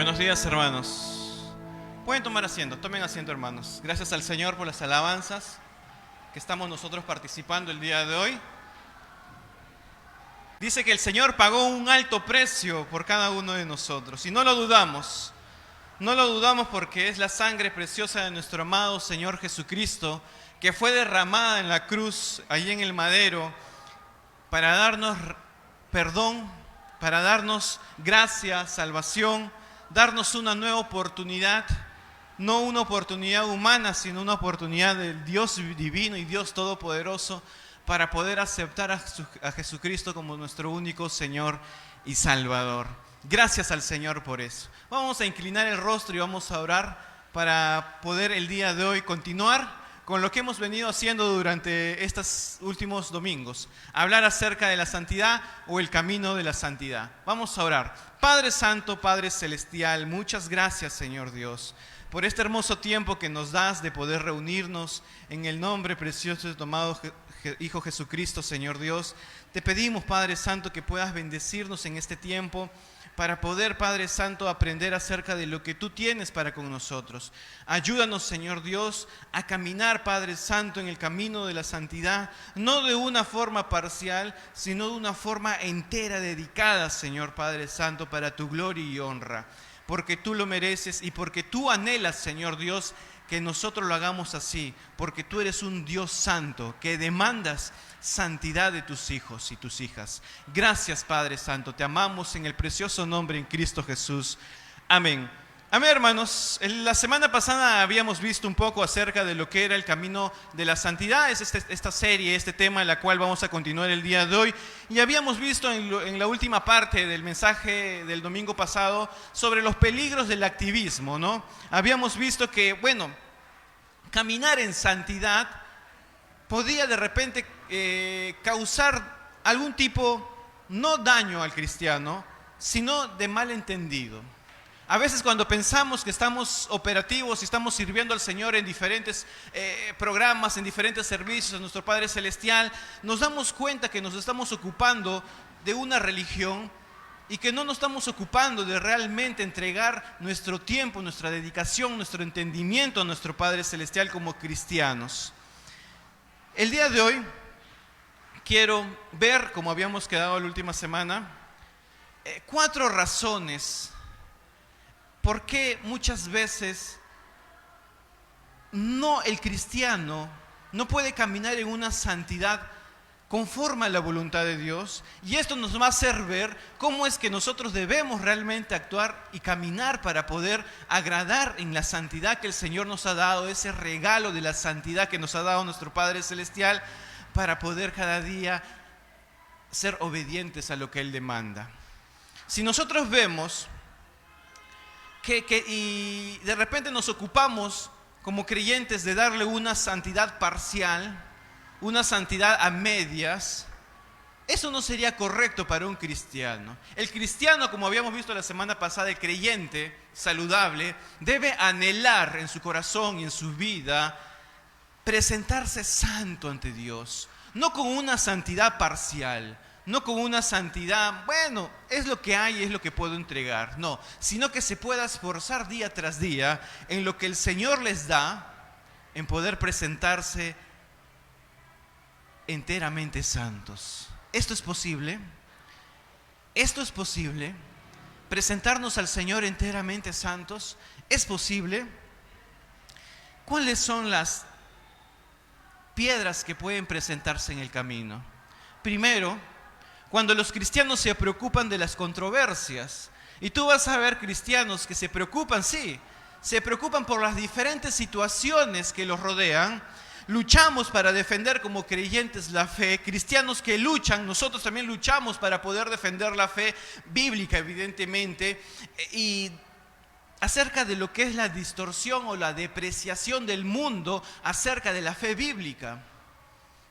Buenos días, hermanos. Pueden tomar asiento, tomen asiento, hermanos. Gracias al Señor por las alabanzas que estamos nosotros participando el día de hoy. Dice que el Señor pagó un alto precio por cada uno de nosotros y no lo dudamos. No lo dudamos porque es la sangre preciosa de nuestro amado Señor Jesucristo que fue derramada en la cruz, allí en el madero, para darnos perdón, para darnos gracia, salvación, darnos una nueva oportunidad, no una oportunidad humana, sino una oportunidad del Dios divino y Dios todopoderoso para poder aceptar a Jesucristo como nuestro único Señor y Salvador. Gracias al Señor por eso. Vamos a inclinar el rostro y vamos a orar para poder el día de hoy continuar con lo que hemos venido haciendo durante estos últimos domingos, hablar acerca de la santidad o el camino de la santidad. Vamos a orar. Padre Santo, Padre Celestial, muchas gracias, Señor Dios, por este hermoso tiempo que nos das de poder reunirnos en el nombre precioso de tu amado Hijo Jesucristo, Señor Dios. Te pedimos, Padre Santo, que puedas bendecirnos en este tiempo, para poder, Padre Santo, aprender acerca de lo que tú tienes para con nosotros. Ayúdanos, Señor Dios, a caminar, Padre Santo, en el camino de la santidad, no de una forma parcial, sino de una forma entera, dedicada, Señor Padre Santo, para tu gloria y honra, porque tú lo mereces y porque tú anhelas, Señor Dios, que nosotros lo hagamos así, porque tú eres un Dios santo, que demandas santidad de tus hijos y tus hijas. Gracias, Padre Santo, te amamos en el precioso nombre en Cristo Jesús. Amén. Amén, hermanos. La semana pasada habíamos visto un poco acerca de lo que era el camino de la santidad. Es esta serie, este tema en la cual vamos a continuar el día de hoy. Y habíamos visto en la última parte del mensaje del domingo pasado sobre los peligros del activismo, ¿no? Habíamos visto que, caminar en santidad podía de repente causar algún tipo, no daño al cristiano, sino de malentendido. A veces cuando pensamos que estamos operativos y estamos sirviendo al Señor en diferentes programas, en diferentes servicios a nuestro Padre Celestial, nos damos cuenta que nos estamos ocupando de una religión y que no nos estamos ocupando de realmente entregar nuestro tiempo, nuestra dedicación, nuestro entendimiento a nuestro Padre Celestial como cristianos. El día de hoy quiero ver, como habíamos quedado la última semana, 4 razones por qué muchas veces el cristiano no puede caminar en una santidad conforme a la voluntad de Dios, y esto nos va a hacer ver cómo es que nosotros debemos realmente actuar y caminar para poder agradar en la santidad que el Señor nos ha dado, ese regalo de la santidad que nos ha dado nuestro Padre Celestial, para poder cada día ser obedientes a lo que Él demanda. Si nosotros vemos y de repente nos ocupamos como creyentes de darle una santidad parcial, una santidad a medias, eso no sería correcto para un cristiano. El cristiano, como habíamos visto la semana pasada, el creyente saludable, debe anhelar en su corazón y en su vida presentarse santo ante Dios, no con una santidad parcial, no con una santidad, es lo que hay, es lo que puedo entregar, no, sino que se pueda esforzar día tras día en lo que el Señor les da, en poder presentarse enteramente santos. ¿Esto es posible? ¿Esto es posible? ¿Presentarnos al Señor enteramente santos? ¿Es posible? ¿Cuáles son las piedras que pueden presentarse en el camino? Primero, cuando los cristianos se preocupan de las controversias, y tú vas a ver cristianos que se preocupan, sí, se preocupan por las diferentes situaciones que los rodean. Luchamos para defender como creyentes la fe, cristianos que luchan, nosotros también luchamos para poder defender la fe bíblica, evidentemente, y acerca de lo que es la distorsión o la depreciación del mundo acerca de la fe bíblica.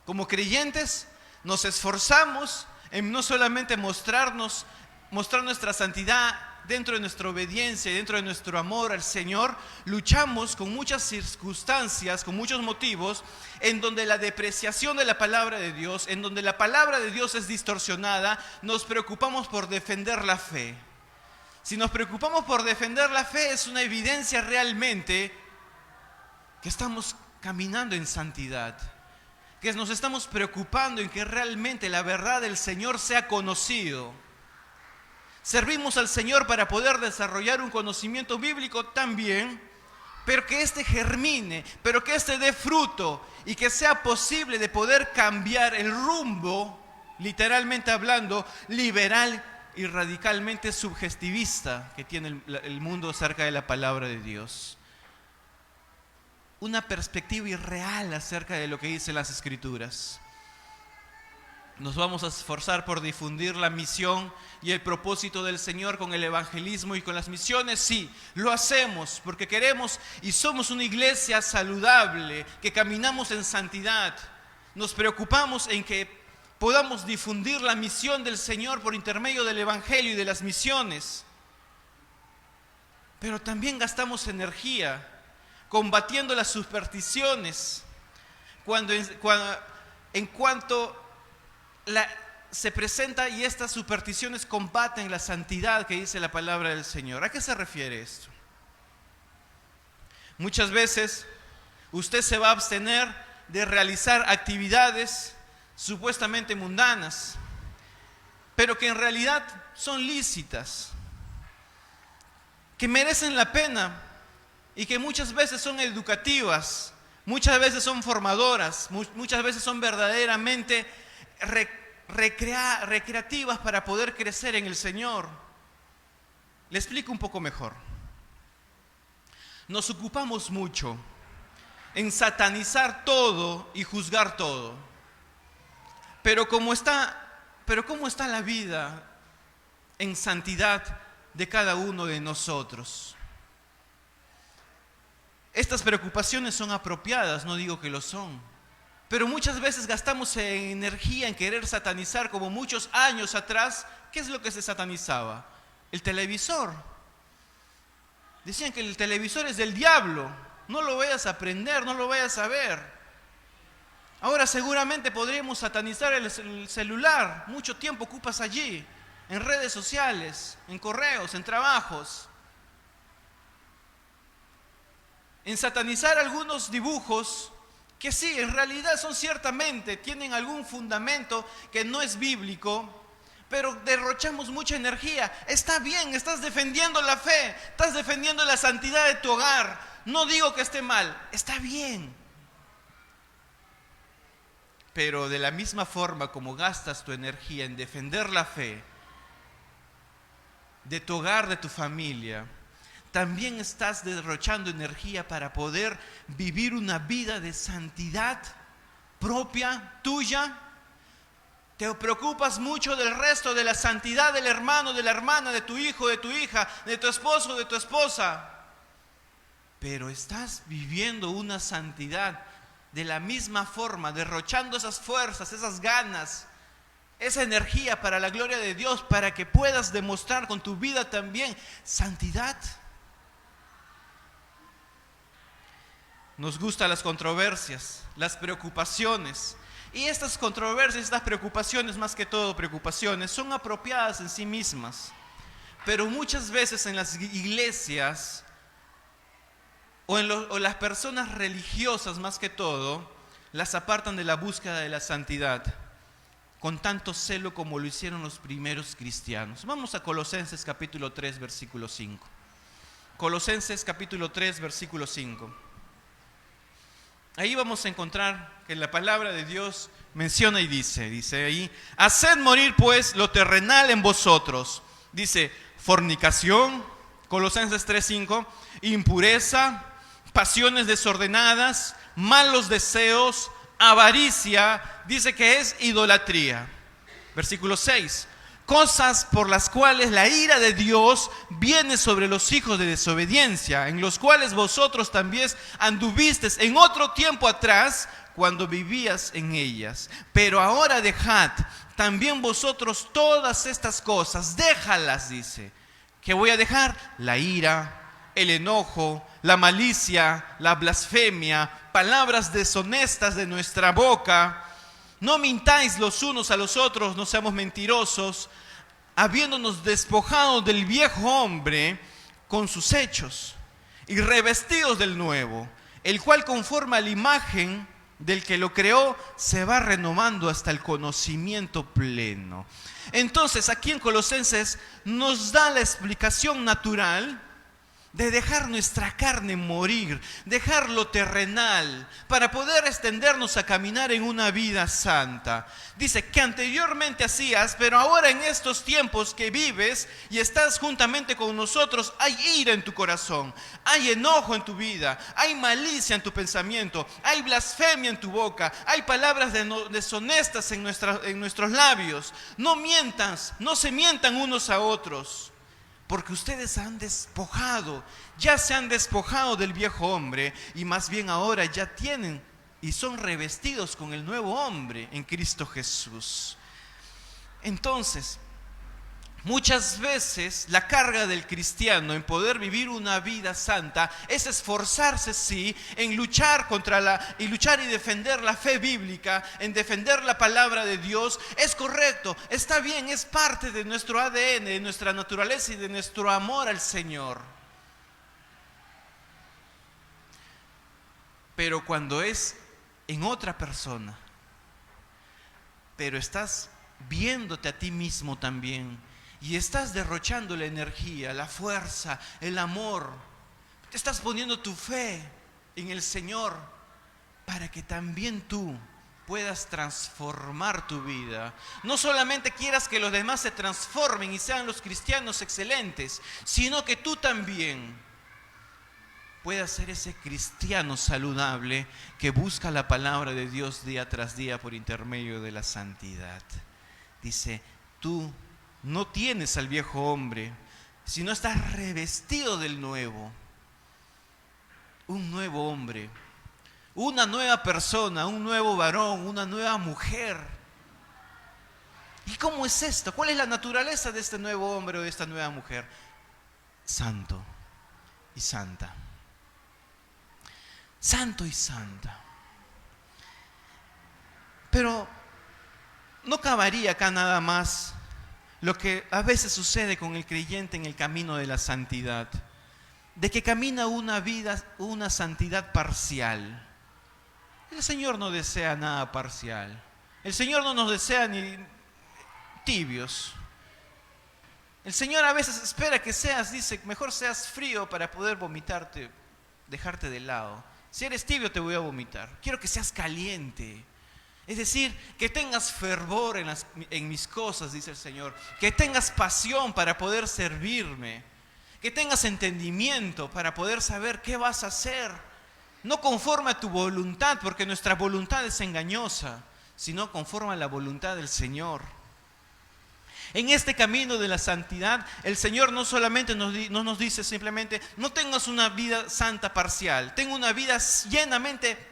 Como creyentes nos esforzamos en no solamente mostrar nuestra santidad dentro de nuestra obediencia y dentro de nuestro amor al Señor, luchamos con muchas circunstancias, con muchos motivos, en donde la depreciación de la palabra de Dios, en donde la palabra de Dios es distorsionada, nos preocupamos por defender la fe. Si nos preocupamos por defender la fe, es una evidencia realmente que estamos caminando en santidad, que nos estamos preocupando en que realmente la verdad del Señor sea conocido. Servimos al Señor para poder desarrollar un conocimiento bíblico también, pero que éste germine, pero que éste dé fruto y que sea posible de poder cambiar el rumbo, literalmente hablando, liberal y radicalmente subjetivista que tiene el mundo acerca de la palabra de Dios. Una perspectiva irreal acerca de lo que dicen las Escrituras. Nos vamos a esforzar por difundir la misión y el propósito del Señor con el evangelismo y con las misiones. Sí, lo hacemos porque queremos y somos una iglesia saludable, que caminamos en santidad. Nos preocupamos en que podamos difundir la misión del Señor por intermedio del evangelio y de las misiones. Pero también gastamos energía combatiendo las supersticiones en cuanto se presenta y estas supersticiones combaten la santidad que dice la palabra del Señor. ¿A qué se refiere esto? Muchas veces usted se va a abstener de realizar actividades supuestamente mundanas, pero que en realidad son lícitas, que merecen la pena y que muchas veces son educativas, muchas veces son formadoras, muchas veces son verdaderamente recreativas para poder crecer en el Señor. Le explico un poco mejor. Nos ocupamos mucho en satanizar todo y juzgar todo. Pero ¿cómo está la vida en santidad de cada uno de nosotros? Estas preocupaciones son apropiadas, no digo que lo son, pero muchas veces gastamos energía en querer satanizar, como muchos años atrás. ¿Qué es lo que se satanizaba? El televisor. Decían que el televisor es del diablo, no lo vayas a aprender, no lo vayas a ver. Ahora seguramente podríamos satanizar el celular. Mucho tiempo ocupas allí, en redes sociales, en correos, en trabajos. En satanizar algunos dibujos que sí, en realidad tienen algún fundamento que no es bíblico, pero derrochamos mucha energía. Está bien, estás defendiendo la fe, estás defendiendo la santidad de tu hogar. No digo que esté mal, está bien. Pero de la misma forma como gastas tu energía en defender la fe de tu hogar, de tu familia, también estás derrochando energía para poder vivir una vida de santidad propia, tuya. Te preocupas mucho del resto, de la santidad del hermano, de la hermana, de tu hijo, de tu hija, de tu esposo, de tu esposa. Pero estás viviendo una santidad de la misma forma, derrochando esas fuerzas, esas ganas, esa energía para la gloria de Dios, para que puedas demostrar con tu vida también santidad. Nos gustan las controversias, las preocupaciones. Y estas controversias, estas preocupaciones, más que todo preocupaciones, son apropiadas en sí mismas. Pero muchas veces en las iglesias o las personas religiosas, más que todo, las apartan de la búsqueda de la santidad con tanto celo como lo hicieron los primeros cristianos. Vamos a Colosenses capítulo 3, versículo 5. Colosenses capítulo 3, versículo 5. Ahí vamos a encontrar que la palabra de Dios menciona y dice ahí: haced morir pues lo terrenal en vosotros. Dice, fornicación, Colosenses 3:5, impureza, pasiones desordenadas, malos deseos, avaricia, dice que es idolatría. Versículo 6, cosas por las cuales la ira de Dios viene sobre los hijos de desobediencia, en los cuales vosotros también anduvisteis en otro tiempo atrás, cuando vivías en ellas. Pero ahora dejad también vosotros todas estas cosas, déjalas, dice. ¿Qué voy a dejar? La ira, el enojo, la malicia, la blasfemia, palabras deshonestas de nuestra boca. No mintáis los unos a los otros, no seamos mentirosos. habiéndonos despojado del viejo hombre con sus hechos y revestidos del nuevo, el cual conforme a la imagen del que lo creó se va renovando hasta el conocimiento pleno. Entonces aquí en Colosenses nos da la explicación natural de dejar nuestra carne morir, dejar lo terrenal, para poder extendernos a caminar en una vida santa. Dice que anteriormente hacías, pero ahora en estos tiempos que vives y estás juntamente con nosotros, hay ira en tu corazón, hay enojo en tu vida, hay malicia en tu pensamiento, hay blasfemia en tu boca, hay palabras deshonestas en nuestros labios. No mientas, no se mientan unos a otros. Porque ustedes ya se han despojado del viejo hombre y más bien ahora ya tienen y son revestidos con el nuevo hombre en Cristo Jesús. Entonces, muchas veces la carga del cristiano en poder vivir una vida santa es esforzarse, sí, en luchar y defender la fe bíblica, en defender la palabra de Dios. Es correcto, está bien, es parte de nuestro ADN, de nuestra naturaleza y de nuestro amor al Señor. Pero cuando es en otra persona, pero estás viéndote a ti mismo también, y estás derrochando la energía, la fuerza, el amor. Te estás poniendo tu fe en el Señor para que también tú puedas transformar tu vida. No solamente quieras que los demás se transformen y sean los cristianos excelentes, sino que tú también puedas ser ese cristiano saludable que busca la palabra de Dios día tras día por intermedio de la santidad. Dice, tú no tienes al viejo hombre, sino estás revestido del nuevo. Un nuevo hombre, una nueva persona, un nuevo varón, una nueva mujer. ¿Y cómo es esto? ¿Cuál es la naturaleza de este nuevo hombre o de esta nueva mujer? Santo y santa. Santo y santa. Pero no acabaría acá nada más lo que a veces sucede con el creyente en el camino de la santidad, de que camina una santidad parcial. El Señor no desea nada parcial. El Señor no nos desea ni tibios. El Señor a veces espera que dice, mejor seas frío para poder vomitarte, dejarte de lado. Si eres tibio te voy a vomitar. Quiero que seas caliente. Es decir, que tengas fervor en mis cosas, dice el Señor. Que tengas pasión para poder servirme. Que tengas entendimiento para poder saber qué vas a hacer. No conforme a tu voluntad, porque nuestra voluntad es engañosa, sino conforme a la voluntad del Señor. En este camino de la santidad, el Señor no solamente no nos dice simplemente, no tengas una vida santa parcial, tenga una vida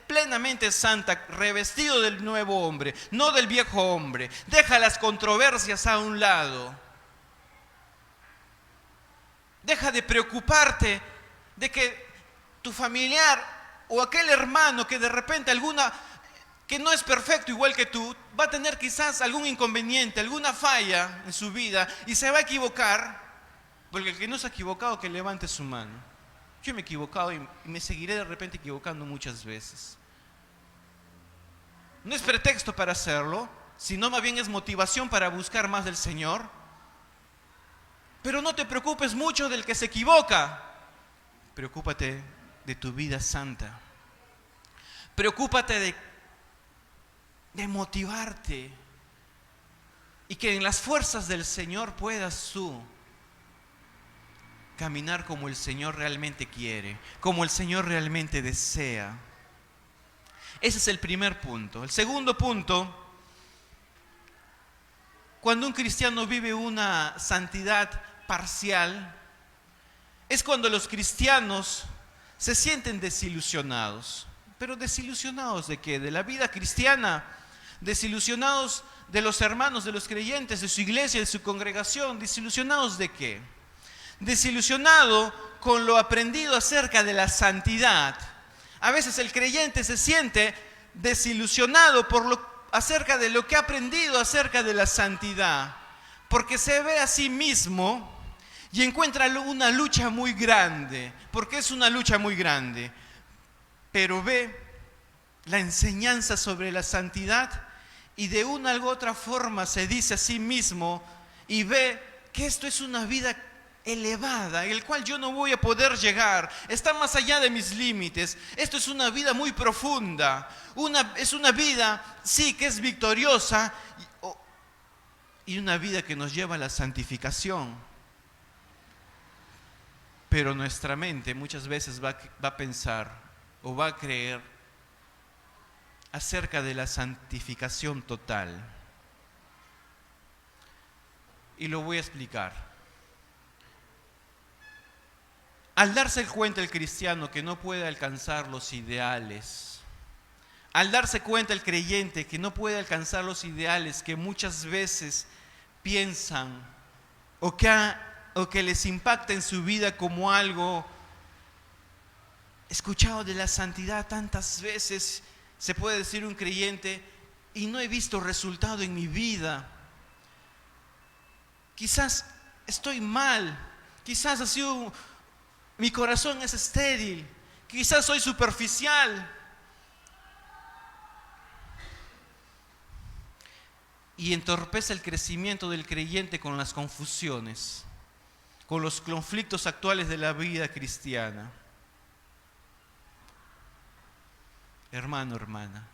plenamente santa, revestido del nuevo hombre, no del viejo hombre. Deja las controversias a un lado. Deja de preocuparte de que tu familiar o aquel hermano que de repente que no es perfecto igual que tú, va a tener quizás algún inconveniente, alguna falla en su vida y se va a equivocar, porque el que no se ha equivocado que levante su mano. Yo me he equivocado y me seguiré de repente equivocando muchas veces. No es pretexto para hacerlo, sino más bien es motivación para buscar más del Señor. Pero no te preocupes mucho del que se equivoca, preocúpate de tu vida santa. Preocúpate de motivarte y que en las fuerzas del Señor puedas tú caminar como el Señor realmente quiere, como el Señor realmente desea. Ese es el primer punto. El segundo punto, cuando un cristiano vive una santidad parcial, es cuando los cristianos se sienten desilusionados. ¿Pero desilusionados de qué? De la vida cristiana. Desilusionados de los hermanos, de los creyentes, de su iglesia, de su congregación. ¿Desilusionados de qué? Desilusionado con lo aprendido acerca de la santidad. A veces el creyente se siente desilusionado acerca de lo que ha aprendido acerca de la santidad. porque se ve a sí mismo y encuentra una lucha muy grande, porque es una lucha muy grande, pero ve la enseñanza sobre la santidad y de una u otra forma se dice a sí mismo y ve que esto es una vida elevada, en el cual yo no voy a poder llegar, está más allá de mis límites, esto es una vida muy profunda, es una vida, sí, que es victoriosa y una vida que nos lleva a la santificación. Pero nuestra mente muchas veces va a pensar o va a creer acerca de la santificación total. Y lo voy a explicar. Al darse cuenta el cristiano que no puede alcanzar los ideales, al darse cuenta el creyente que no puede alcanzar los ideales que muchas veces piensan o que les impacta en su vida como algo escuchado de la santidad tantas veces, se puede decir un creyente, y no he visto resultado en mi vida. Quizás estoy mal, quizás mi corazón es estéril, quizás soy superficial. Y entorpece el crecimiento del creyente con las confusiones, con los conflictos actuales de la vida cristiana. Hermano, hermana,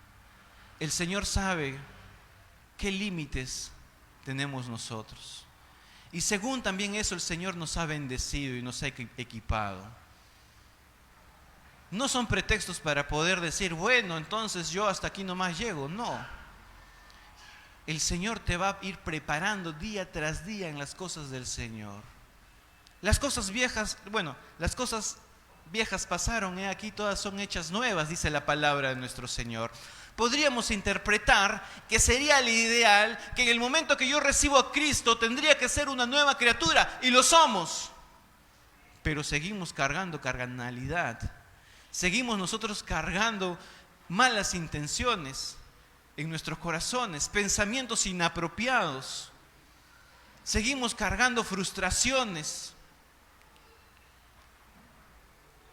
el Señor sabe qué límites tenemos nosotros. Y según también eso, el Señor nos ha bendecido y nos ha equipado. No son pretextos para poder decir, bueno, entonces yo hasta aquí nomás llego. No. El Señor te va a ir preparando día tras día en las cosas del Señor. Las cosas viejas pasaron, aquí todas son hechas nuevas, dice la palabra de nuestro Señor. Podríamos interpretar que sería el ideal que en el momento que yo recibo a Cristo tendría que ser una nueva criatura, y lo somos. Pero seguimos cargando carnalidad, seguimos nosotros cargando malas intenciones en nuestros corazones, pensamientos inapropiados, seguimos cargando frustraciones.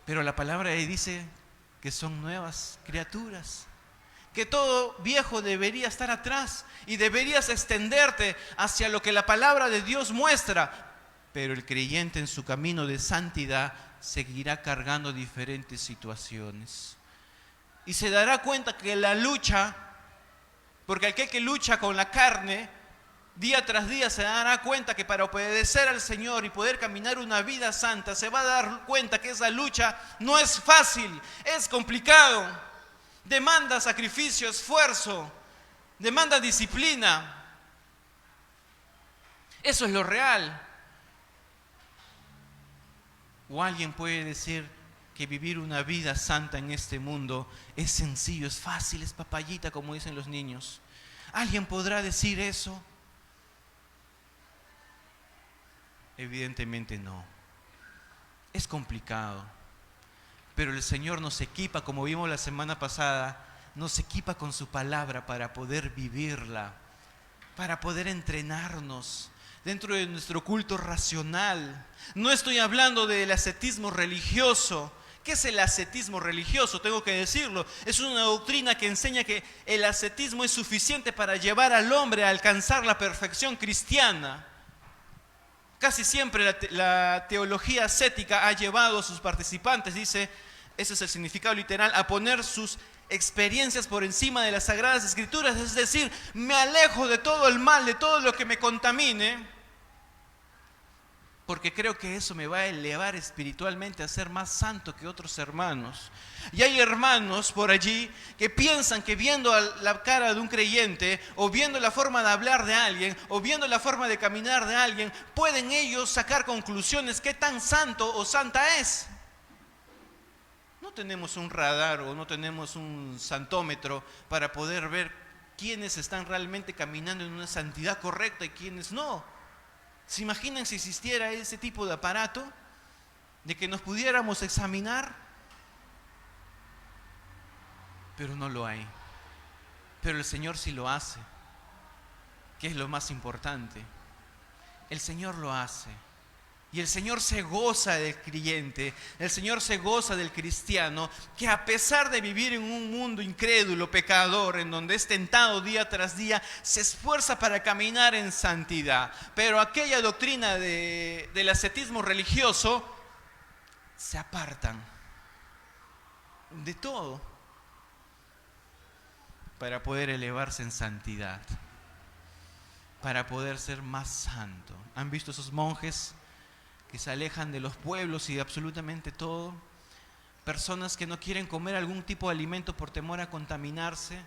Pero la palabra ahí dice que son nuevas criaturas, que todo viejo debería estar atrás y deberías extenderte hacia lo que la palabra de Dios muestra. Pero el creyente en su camino de santidad seguirá cargando diferentes situaciones y se dará cuenta que la lucha, porque aquel que lucha con la carne, día tras día se dará cuenta que para obedecer al Señor y poder caminar una vida santa, se va a dar cuenta que esa lucha no es fácil, es complicado, demanda sacrificio, esfuerzo, demanda disciplina. Eso es lo real. O alguien puede decir que vivir una vida santa en este mundo es sencillo, es fácil, es papayita, como dicen los niños. ¿Alguien podrá decir eso? Evidentemente no. Es complicado. Pero el Señor nos equipa, como vimos la semana pasada, nos equipa con su palabra para poder vivirla, para poder entrenarnos dentro de nuestro culto racional. No estoy hablando del ascetismo religioso. ¿Qué es el ascetismo religioso? Tengo que decirlo. Es una doctrina que enseña que el ascetismo es suficiente para llevar al hombre a alcanzar la perfección cristiana. Casi siempre la teología ascética ha llevado a sus participantes, dice, ese es el significado literal, a poner sus experiencias por encima de las Sagradas Escrituras. Es decir, me alejo de todo el mal, de todo lo que me contamine, porque creo que eso me va a elevar espiritualmente a ser más santo que otros hermanos. Y hay hermanos por allí que piensan que viendo la cara de un creyente, o viendo la forma de hablar de alguien, o viendo la forma de caminar de alguien, pueden ellos sacar conclusiones qué tan santo o santa es. No tenemos un radar o no tenemos un santómetro para poder ver quiénes están realmente caminando en una santidad correcta y quiénes no. ¿Se imaginan si existiera ese tipo de aparato de que nos pudiéramos examinar? Pero no lo hay. Pero el Señor sí lo hace, que es lo más importante. el Señor lo hace. Y el Señor se goza del creyente, el Señor se goza del cristiano, que a pesar de vivir en un mundo incrédulo, pecador, en donde es tentado día tras día, se esfuerza para caminar en santidad. Pero aquella doctrina del ascetismo religioso, se apartan de todo para poder elevarse en santidad, para poder ser más santo. ¿Han visto esos monjes que se alejan de los pueblos y de absolutamente todo? Personas que no quieren comer algún tipo de alimento por temor a contaminarse,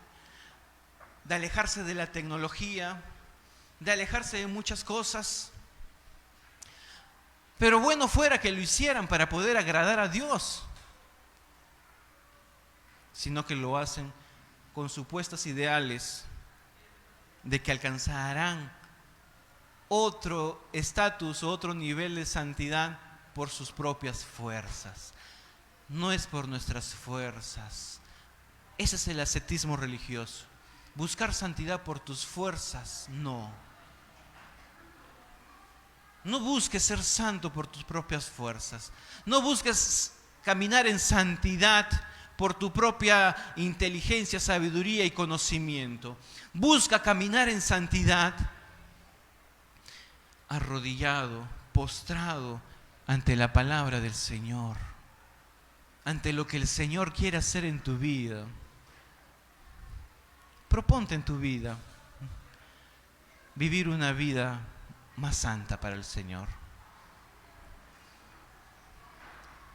de alejarse de la tecnología, de alejarse de muchas cosas. Pero bueno fuera que lo hicieran para poder agradar a Dios, sino que lo hacen con supuestos ideales de que alcanzarán otro estatus, otro nivel de santidad por sus propias fuerzas. No es por nuestras fuerzas. Ese es el ascetismo religioso. Buscar santidad por tus fuerzas, no. No busques ser santo por tus propias fuerzas. No busques caminar en santidad por tu propia inteligencia, sabiduría y conocimiento. Busca caminar en santidad arrodillado, postrado ante la palabra del Señor, ante lo que el Señor quiere hacer en tu vida. Proponte en tu vida vivir una vida más santa para el Señor.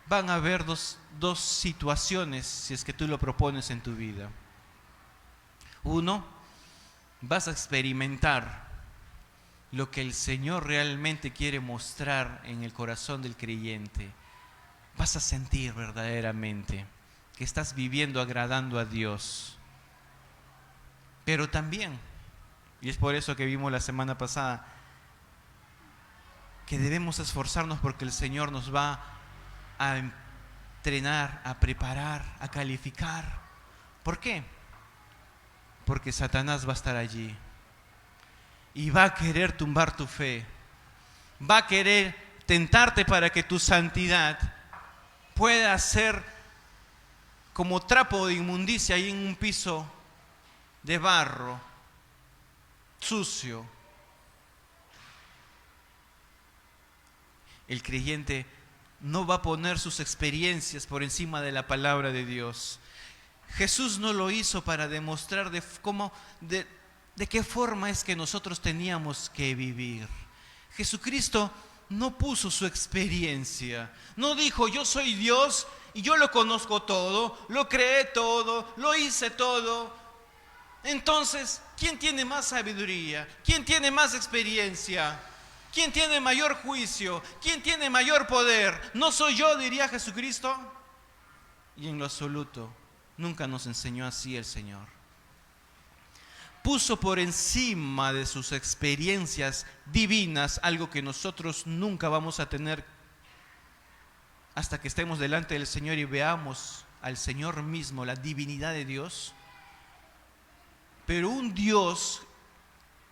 Van a haber dos situaciones si es que tú lo propones en tu vida. Uno, vas a experimentar lo que el Señor realmente quiere mostrar en el corazón del creyente. Vas a sentir verdaderamente que estás viviendo agradando a Dios. Pero también, y es por eso que vimos la semana pasada, que debemos esforzarnos porque el Señor nos va a entrenar, a preparar, a calificar. ¿Por qué? Porque Satanás va a estar allí y va a querer tumbar tu fe, va a querer tentarte para que tu santidad pueda ser como trapo de inmundicia ahí en un piso de barro, sucio. El creyente no va a poner sus experiencias por encima de la palabra de Dios. Jesús no lo hizo para demostrar de qué forma es que nosotros teníamos que vivir. Jesucristo no puso su experiencia. No dijo, yo soy Dios y yo lo conozco todo, lo creé todo, lo hice todo. Entonces, ¿quién tiene más sabiduría? ¿Quién tiene más experiencia? ¿Quién tiene mayor juicio? ¿Quién tiene mayor poder? ¿No soy yo?, diría Jesucristo. Y en lo absoluto, nunca nos enseñó así el Señor. Puso por encima de sus experiencias divinas algo que nosotros nunca vamos a tener hasta que estemos delante del Señor y veamos al Señor mismo, la divinidad de Dios. Pero un Dios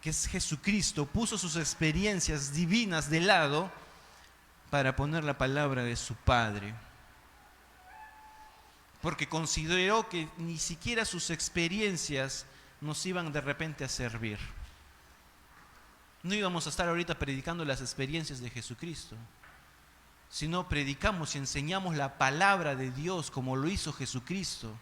que es Jesucristo puso sus experiencias divinas de lado para poner la palabra de su Padre, porque consideró que ni siquiera sus experiencias nos iban de repente a servir. No íbamos a estar ahorita predicando las experiencias de Jesucristo, sino predicamos y enseñamos la palabra de Dios como lo hizo Jesucristo.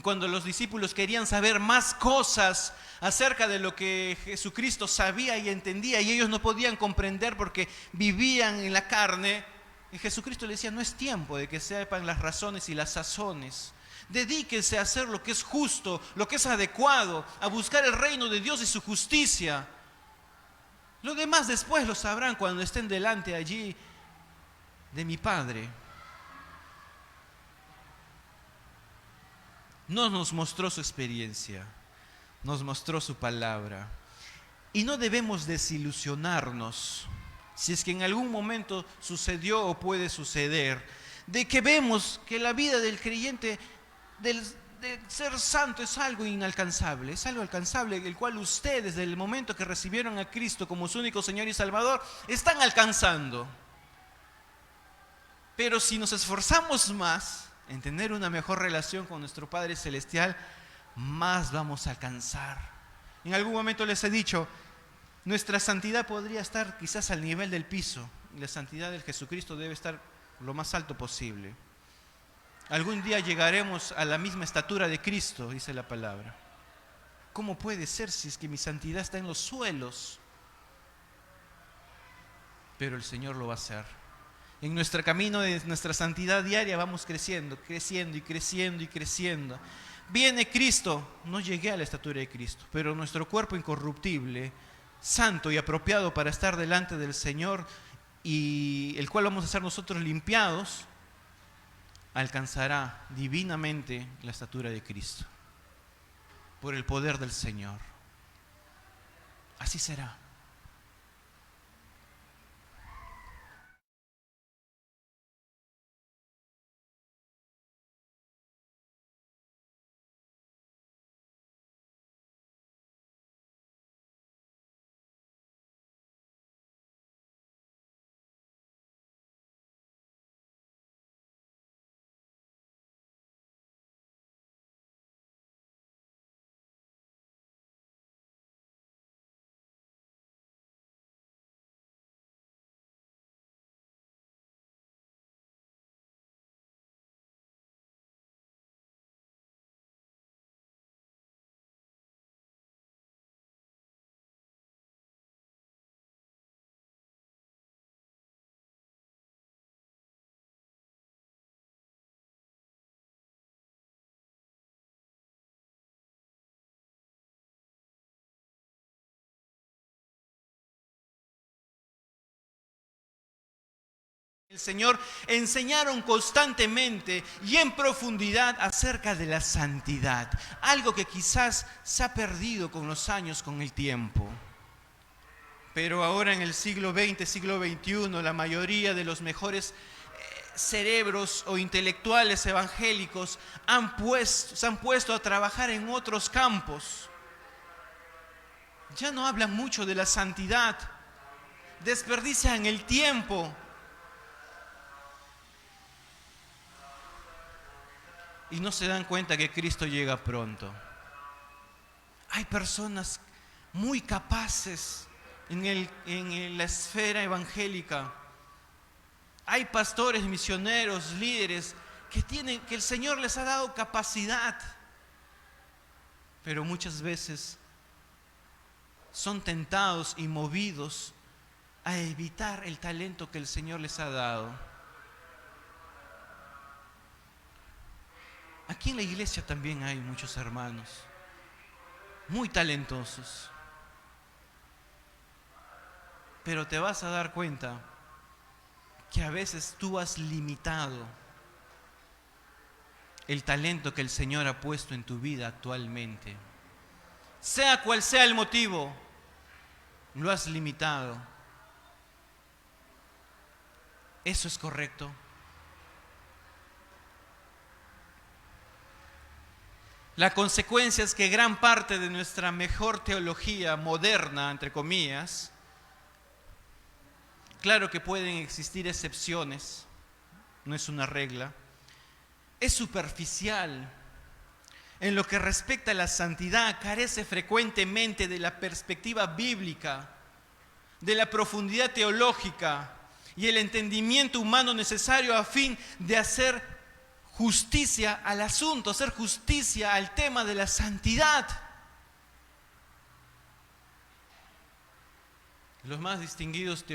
Cuando los discípulos querían saber más cosas acerca de lo que Jesucristo sabía y entendía, y ellos no podían comprender porque vivían en la carne, y Jesucristo les decía, no es tiempo de que sepan las razones y las sazones. Dedíquense a hacer lo que es justo, lo que es adecuado, a buscar el reino de Dios y su justicia. Lo demás después lo sabrán cuando estén delante allí de mi Padre. No nos mostró su experiencia, nos mostró su palabra. Y no debemos desilusionarnos si es que en algún momento sucedió o puede suceder, de que vemos que la vida del creyente, del de ser santo es algo inalcanzable, es algo alcanzable, el cual ustedes, desde el momento que recibieron a Cristo como su único Señor y Salvador, están alcanzando. Pero si nos esforzamos más en tener una mejor relación con nuestro Padre Celestial, más vamos a alcanzar. En algún momento les he dicho, nuestra santidad podría estar quizás al nivel del piso, y la santidad del Jesucristo debe estar lo más alto posible. Algún día llegaremos a la misma estatura de Cristo, dice la palabra. ¿Cómo puede ser si es que mi santidad está en los suelos? Pero el Señor lo va a hacer. En nuestro camino de nuestra santidad diaria vamos creciendo, creciendo y creciendo y creciendo. Viene Cristo, no llegué a la estatura de Cristo, pero nuestro cuerpo incorruptible, santo y apropiado para estar delante del Señor, y el cual vamos a ser nosotros limpiados, alcanzará divinamente la estatura de Cristo, por el poder del Señor. Así será. El Señor enseñaron constantemente y en profundidad acerca de la santidad, algo que quizás se ha perdido con los años, con el tiempo. Pero ahora en el siglo XX, siglo XXI, la mayoría de los mejores cerebros o intelectuales evangélicos se han puesto a trabajar en otros campos. Ya no hablan mucho de la santidad, desperdician el tiempo. Y no se dan cuenta que Cristo llega pronto. Hay personas muy capaces en la esfera evangélica. Hay pastores, misioneros, líderes que el Señor les ha dado capacidad. Pero muchas veces son tentados y movidos a evitar el talento que el Señor les ha dado. Aquí en la iglesia también hay muchos hermanos muy talentosos, pero te vas a dar cuenta que a veces tú has limitado el talento que el Señor ha puesto en tu vida actualmente. Sea cual sea el motivo, lo has limitado. ¿Eso es correcto? La consecuencia es que gran parte de nuestra mejor teología moderna, entre comillas, claro que pueden existir excepciones, no es una regla, es superficial. En lo que respecta a la santidad, carece frecuentemente de la perspectiva bíblica, de la profundidad teológica y el entendimiento humano necesario a fin de hacer justicia al asunto, hacer justicia al tema de la santidad. Los más distinguidos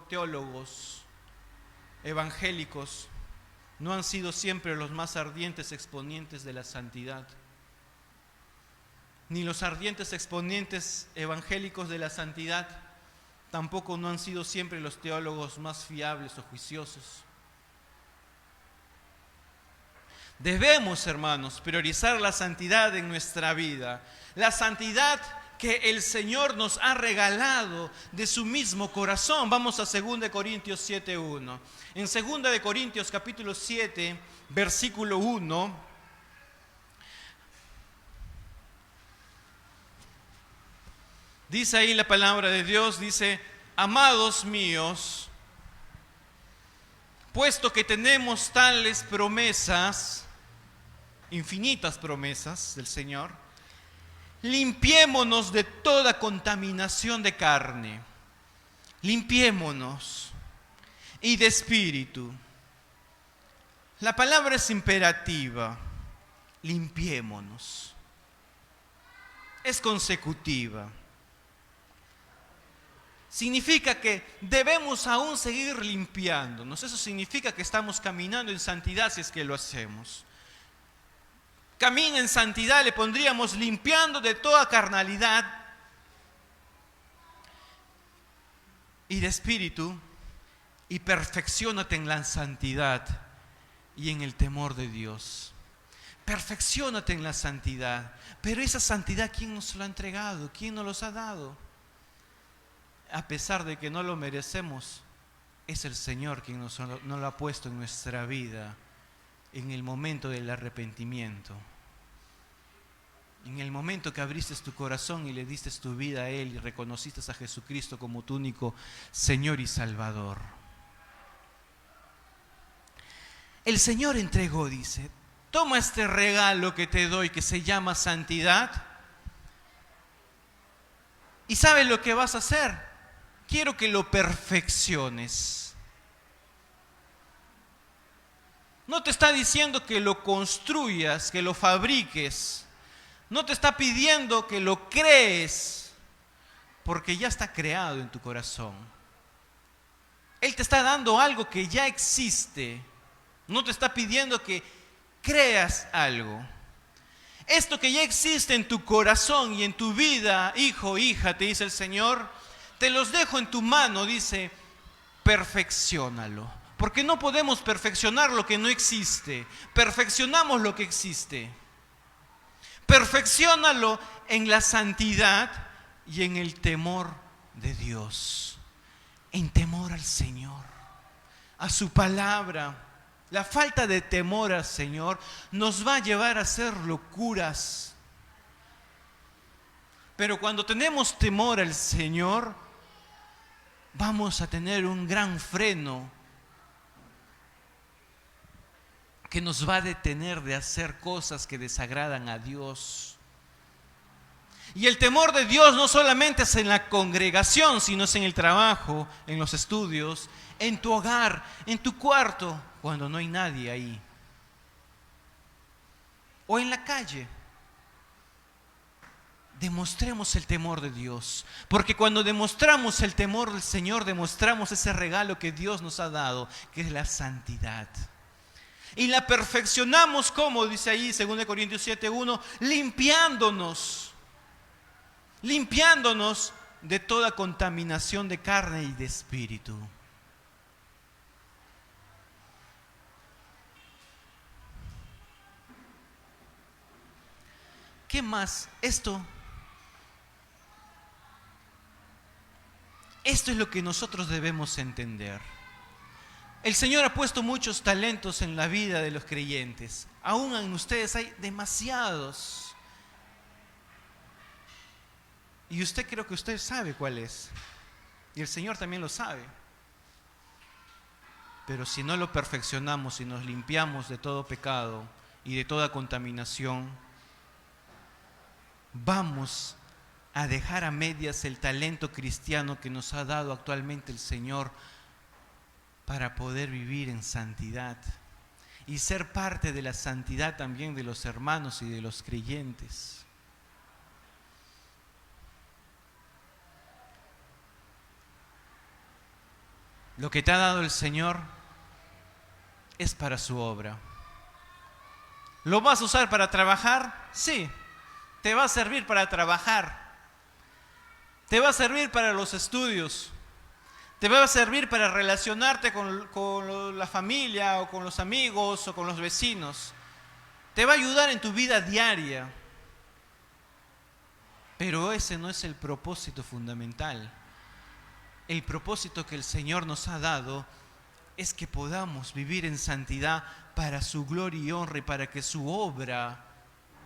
teólogos evangélicos no han sido siempre los más ardientes exponentes de la santidad, ni los ardientes exponentes evangélicos de la santidad tampoco no han sido siempre los teólogos más fiables o juiciosos. Debemos, hermanos, priorizar la santidad en nuestra vida, la santidad que el Señor nos ha regalado de su mismo corazón. Vamos a 2 Corintios 7:1. En 2 Corintios capítulo 7, versículo 1, Dice ahí la palabra de Dios, dice: amados míos, puesto que tenemos tales promesas, infinitas promesas del Señor, limpiémonos de toda contaminación de carne, limpiémonos, y de espíritu. La palabra es imperativa, limpiémonos. Es consecutiva. Significa que debemos aún seguir limpiándonos. Eso significa que estamos caminando en santidad si es que lo hacemos. Camina en santidad, le pondríamos limpiando de toda carnalidad y de espíritu, y perfecciónate en la santidad y en el temor de Dios. Perfecciónate en la santidad. Pero esa santidad, ¿quién nos la ha entregado? ¿Quién nos los ha dado? A pesar de que no lo merecemos, es el Señor quien nos lo ha puesto en nuestra vida en el momento del arrepentimiento. En el momento que abriste tu corazón y le diste tu vida a Él y reconociste a Jesucristo como tu único Señor y Salvador. El Señor entregó, dice: toma este regalo que te doy, que se llama santidad, y ¿sabes lo que vas a hacer? Quiero que lo perfecciones. No te está diciendo que lo construyas, que lo fabriques. No te está pidiendo que lo crees, porque ya está creado en tu corazón. Él te está dando algo que ya existe. No te está pidiendo que creas algo. Esto que ya existe en tu corazón y en tu vida, hijo, hija, te dice el Señor, te los dejo en tu mano, dice, perfecciónalo. Porque no podemos perfeccionar lo que no existe. Perfeccionamos lo que existe. Perfecciónalo en la santidad y en el temor de Dios. En temor al Señor, a su palabra. La falta de temor al Señor nos va a llevar a hacer locuras. Pero cuando tenemos temor al Señor, vamos a tener un gran freno que nos va a detener de hacer cosas que desagradan a Dios. Y el temor de Dios no solamente es en la congregación, sino es en el trabajo, en los estudios, en tu hogar, en tu cuarto, cuando no hay nadie ahí, o en la calle. Demostremos el temor de Dios, porque cuando demostramos el temor del Señor, demostramos ese regalo que Dios nos ha dado, que es la santidad. Y la perfeccionamos, como dice ahí 2 Corintios 7:1, limpiándonos de toda contaminación de carne y de espíritu. ¿Qué más? Esto es lo que nosotros debemos entender. El Señor ha puesto muchos talentos en la vida de los creyentes. Aún en ustedes hay demasiados. Y creo que usted sabe cuál es. Y el Señor también lo sabe. Pero si no lo perfeccionamos y nos limpiamos de todo pecado y de toda contaminación, vamos a dejar a medias el talento cristiano que nos ha dado actualmente el Señor para poder vivir en santidad y ser parte de la santidad también de los hermanos y de los creyentes. Lo que te ha dado el Señor es para su obra. ¿Lo vas a usar para trabajar? Sí, te va a servir para trabajar. Te va a servir para los estudios. Te va a servir para relacionarte con la familia o con los amigos o con los vecinos. Te va a ayudar en tu vida diaria. Pero ese no es el propósito fundamental. El propósito que el Señor nos ha dado es que podamos vivir en santidad para su gloria y honra y para que su obra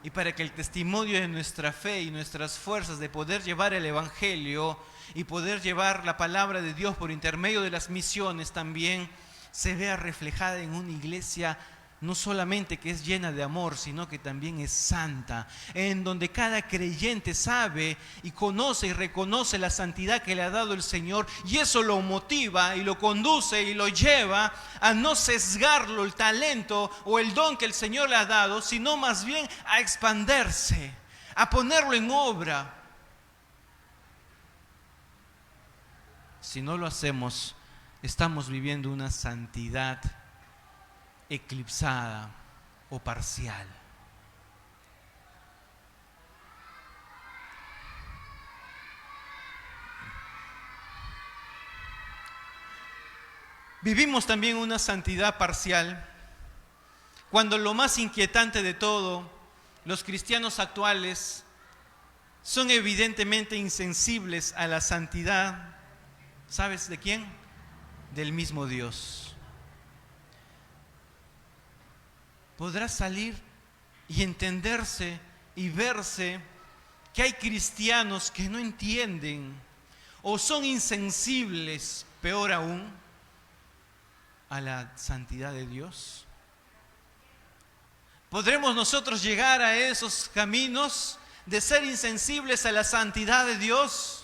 y para que el testimonio de nuestra fe y nuestras fuerzas de poder llevar el Evangelio y poder llevar la palabra de Dios por intermedio de las misiones también se vea reflejada en una iglesia no solamente que es llena de amor, sino que también es santa, en donde cada creyente sabe y conoce y reconoce la santidad que le ha dado el Señor, y eso lo motiva y lo conduce y lo lleva a no sesgarlo el talento o el don que el Señor le ha dado, sino más bien a expandirse, a ponerlo en obra. Si no lo hacemos, estamos viviendo una santidad eclipsada o parcial. Vivimos también una santidad parcial cuando lo más inquietante de todo, los cristianos actuales son evidentemente insensibles a la santidad. ¿Sabes de quién? Del mismo Dios. Podrá salir y entenderse y verse que hay cristianos que no entienden o son insensibles, peor aún, a la santidad de Dios. ¿Podremos nosotros llegar a esos caminos de ser insensibles a la santidad de Dios?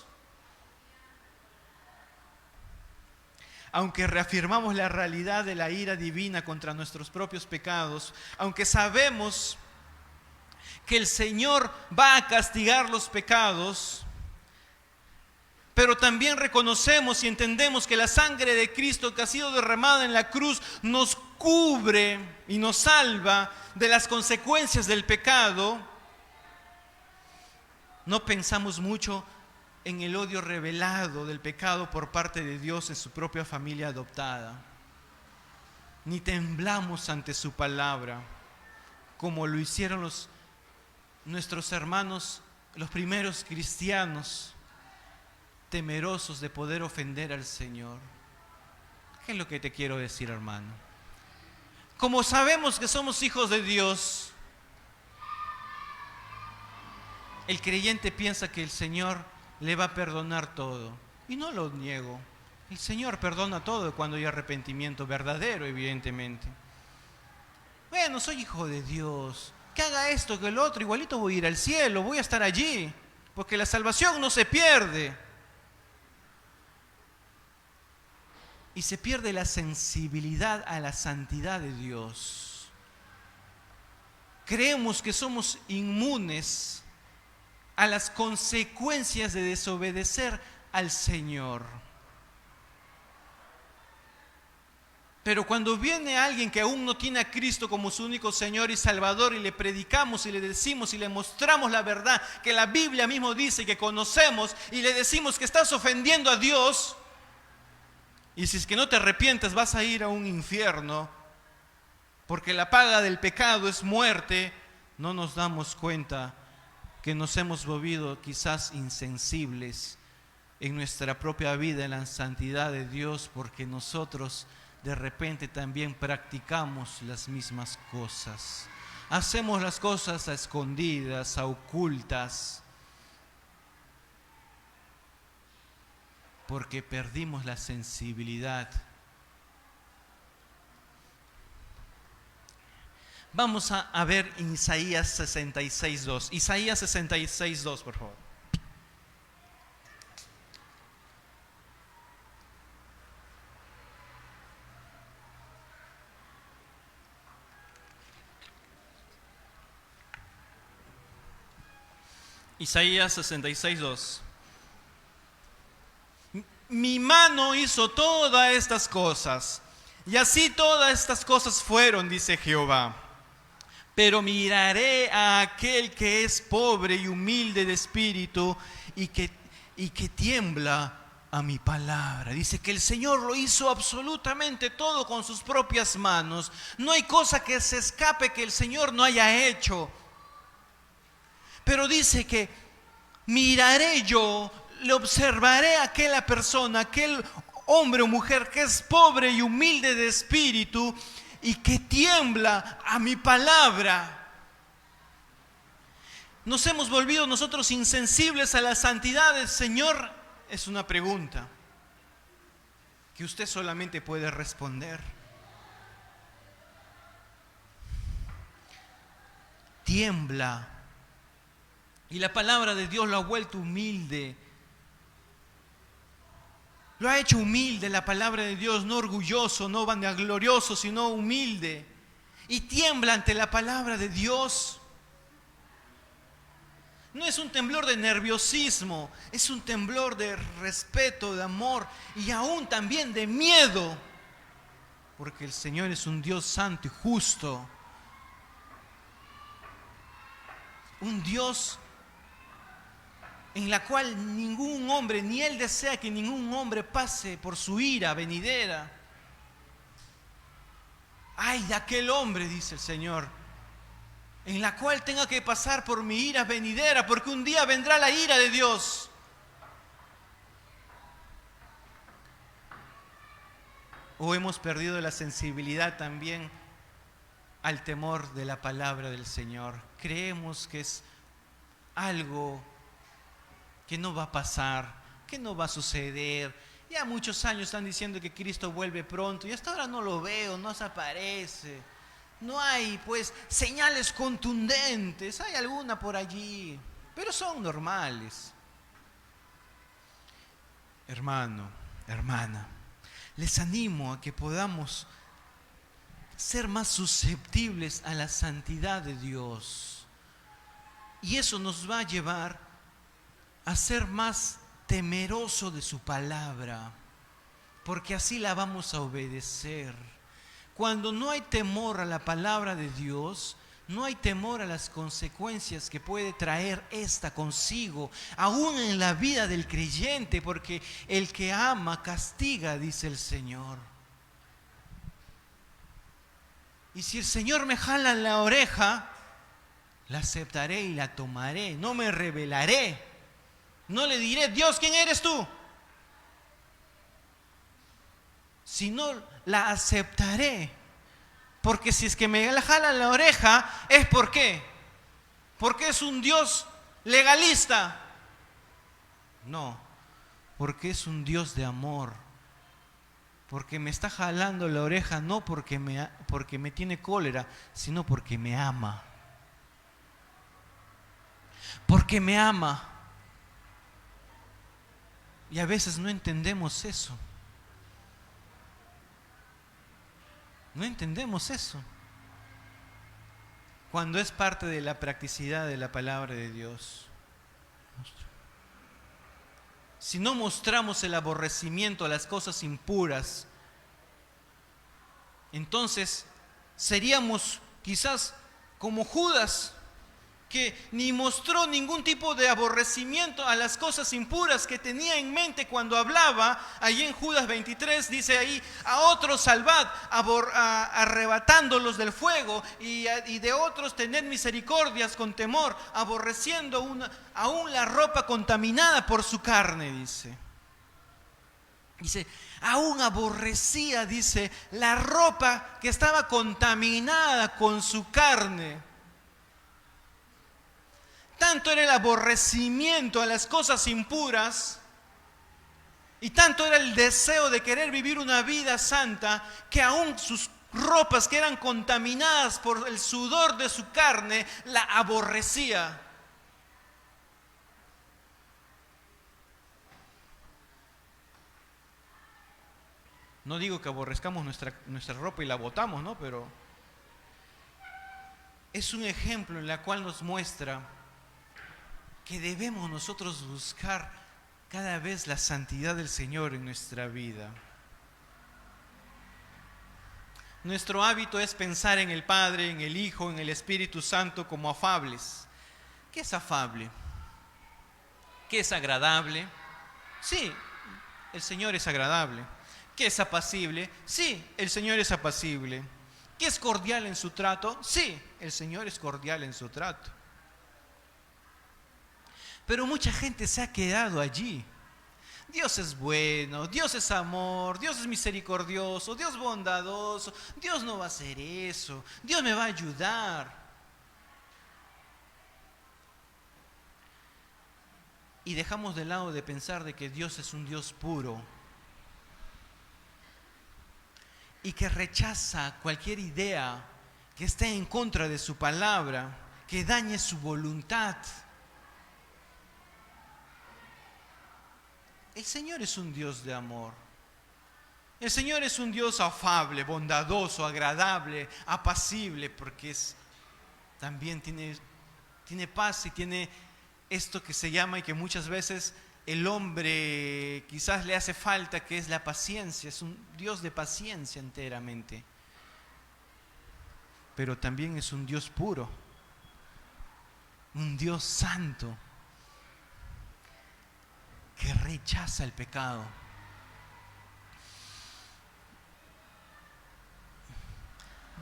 Aunque reafirmamos la realidad de la ira divina contra nuestros propios pecados, aunque sabemos que el Señor va a castigar los pecados, pero también reconocemos y entendemos que la sangre de Cristo que ha sido derramada en la cruz nos cubre y nos salva de las consecuencias del pecado. No pensamos mucho en el odio revelado del pecado por parte de Dios en su propia familia adoptada. Ni temblamos ante su palabra, como lo hicieron nuestros hermanos, los primeros cristianos, temerosos de poder ofender al Señor. ¿Qué es lo que te quiero decir, hermano? Como sabemos que somos hijos de Dios, el creyente piensa que el Señor le va a perdonar todo. Y no lo niego. El Señor perdona todo cuando hay arrepentimiento verdadero, evidentemente. Bueno, soy hijo de Dios. Que haga esto, que el otro, igualito voy a ir al cielo, voy a estar allí. Porque la salvación no se pierde. Y se pierde la sensibilidad a la santidad de Dios. Creemos que somos inmunes a las consecuencias de desobedecer al Señor. Pero cuando viene alguien que aún no tiene a Cristo como su único Señor y Salvador y le predicamos y le decimos y le mostramos la verdad que la Biblia mismo dice que conocemos y le decimos que estás ofendiendo a Dios y si es que no te arrepientes vas a ir a un infierno porque la paga del pecado es muerte, no nos damos cuenta que nos hemos volvido quizás insensibles en nuestra propia vida, en la santidad de Dios, porque nosotros de repente también practicamos las mismas cosas. Hacemos las cosas a escondidas, a ocultas, porque perdimos la sensibilidad. Vamos a ver Isaías 66:2. Isaías 66:2, por favor. Isaías 66:2. Mi mano hizo todas estas cosas, y así todas estas cosas fueron, dice Jehová. Pero miraré a aquel que es pobre y humilde de espíritu y que tiembla a mi palabra. Dice que el Señor lo hizo absolutamente todo con sus propias manos. No hay cosa que se escape que el Señor no haya hecho. Pero dice que miraré yo, le observaré a aquella persona, aquel hombre o mujer que es pobre y humilde de espíritu y que tiembla a mi palabra. nos hemos volvido nosotros insensibles a la santidad del Señor? Es una pregunta que usted solamente puede responder. Tiembla. Y la palabra de Dios lo ha vuelto humilde. Lo ha hecho humilde la palabra de Dios, no orgulloso, no vanaglorioso, sino humilde. Y tiembla ante la palabra de Dios. No es un temblor de nerviosismo, es un temblor de respeto, de amor y aún también de miedo. Porque el Señor es un Dios santo y justo. Un Dios en la cual ningún hombre, ni Él desea que ningún hombre pase por su ira venidera. Ay de aquel hombre, dice el Señor, en la cual tenga que pasar por mi ira venidera, porque un día vendrá la ira de Dios. O hemos perdido la sensibilidad también al temor de la palabra del Señor. Creemos que es algo que no va a pasar, que no va a suceder. Ya muchos años están diciendo que Cristo vuelve pronto y hasta ahora no lo veo, no se aparece. No hay pues señales contundentes, hay alguna por allí, pero son normales. Hermano, hermana, les animo a que podamos ser más susceptibles a la santidad de Dios. Y eso nos va a llevar a ser más temeroso de su palabra, porque así la vamos a obedecer. Cuando no hay temor a la palabra de Dios, no hay temor a las consecuencias que puede traer esta consigo, aún en la vida del creyente, porque el que ama castiga, dice el Señor. Y si el Señor me jala la oreja, la aceptaré y la tomaré, no me rebelaré. No le diré, Dios, ¿quién eres tú? Sino la aceptaré. Porque si es que me jala la oreja, ¿es por qué? ¿Porque es un Dios legalista? No, porque es un Dios de amor. Porque me está jalando la oreja no porque me tiene cólera, sino porque me ama. Porque me ama. Y a veces no entendemos eso. No entendemos eso. Cuando es parte de la practicidad de la palabra de Dios. Si no mostramos el aborrecimiento a las cosas impuras, entonces seríamos quizás como Judas, que ni mostró ningún tipo de aborrecimiento a las cosas impuras que tenía en mente cuando hablaba. Allí en Judas 23 dice ahí, a otros salvad, arrebatándolos del fuego, y de otros tened misericordias con temor, aborreciendo aún la ropa contaminada por su carne, dice. Dice, aún aborrecía, dice, la ropa que estaba contaminada con su carne. Tanto era el aborrecimiento a las cosas impuras y tanto era el deseo de querer vivir una vida santa, que aún sus ropas que eran contaminadas por el sudor de su carne la aborrecía. No digo que aborrezcamos nuestra ropa y la botamos, ¿no? Pero es un ejemplo en el cual nos muestra que debemos nosotros buscar cada vez la santidad del Señor en nuestra vida. Nuestro hábito es pensar en el Padre, en el Hijo, en el Espíritu Santo como afables. ¿Qué es afable? ¿Qué es agradable? Sí, el Señor es agradable. ¿Qué es apacible? Sí, el Señor es apacible. ¿Qué es cordial en su trato? Sí, el Señor es cordial en su trato. Pero mucha gente se ha quedado allí. Dios es bueno, Dios es amor, Dios es misericordioso, Dios es bondadoso, Dios no va a hacer eso, Dios me va a ayudar. y dejamos de lado de pensar de que Dios es un Dios puro y que rechaza cualquier idea que esté en contra de su palabra, que dañe su voluntad. El Señor es un Dios de amor. El Señor es un Dios afable, bondadoso, agradable, apacible, porque también tiene paz y tiene esto que se llama y que muchas veces el hombre quizás le hace falta, que es la paciencia. Es un Dios de paciencia enteramente. Pero también es un Dios puro, un Dios santo, que rechaza el pecado.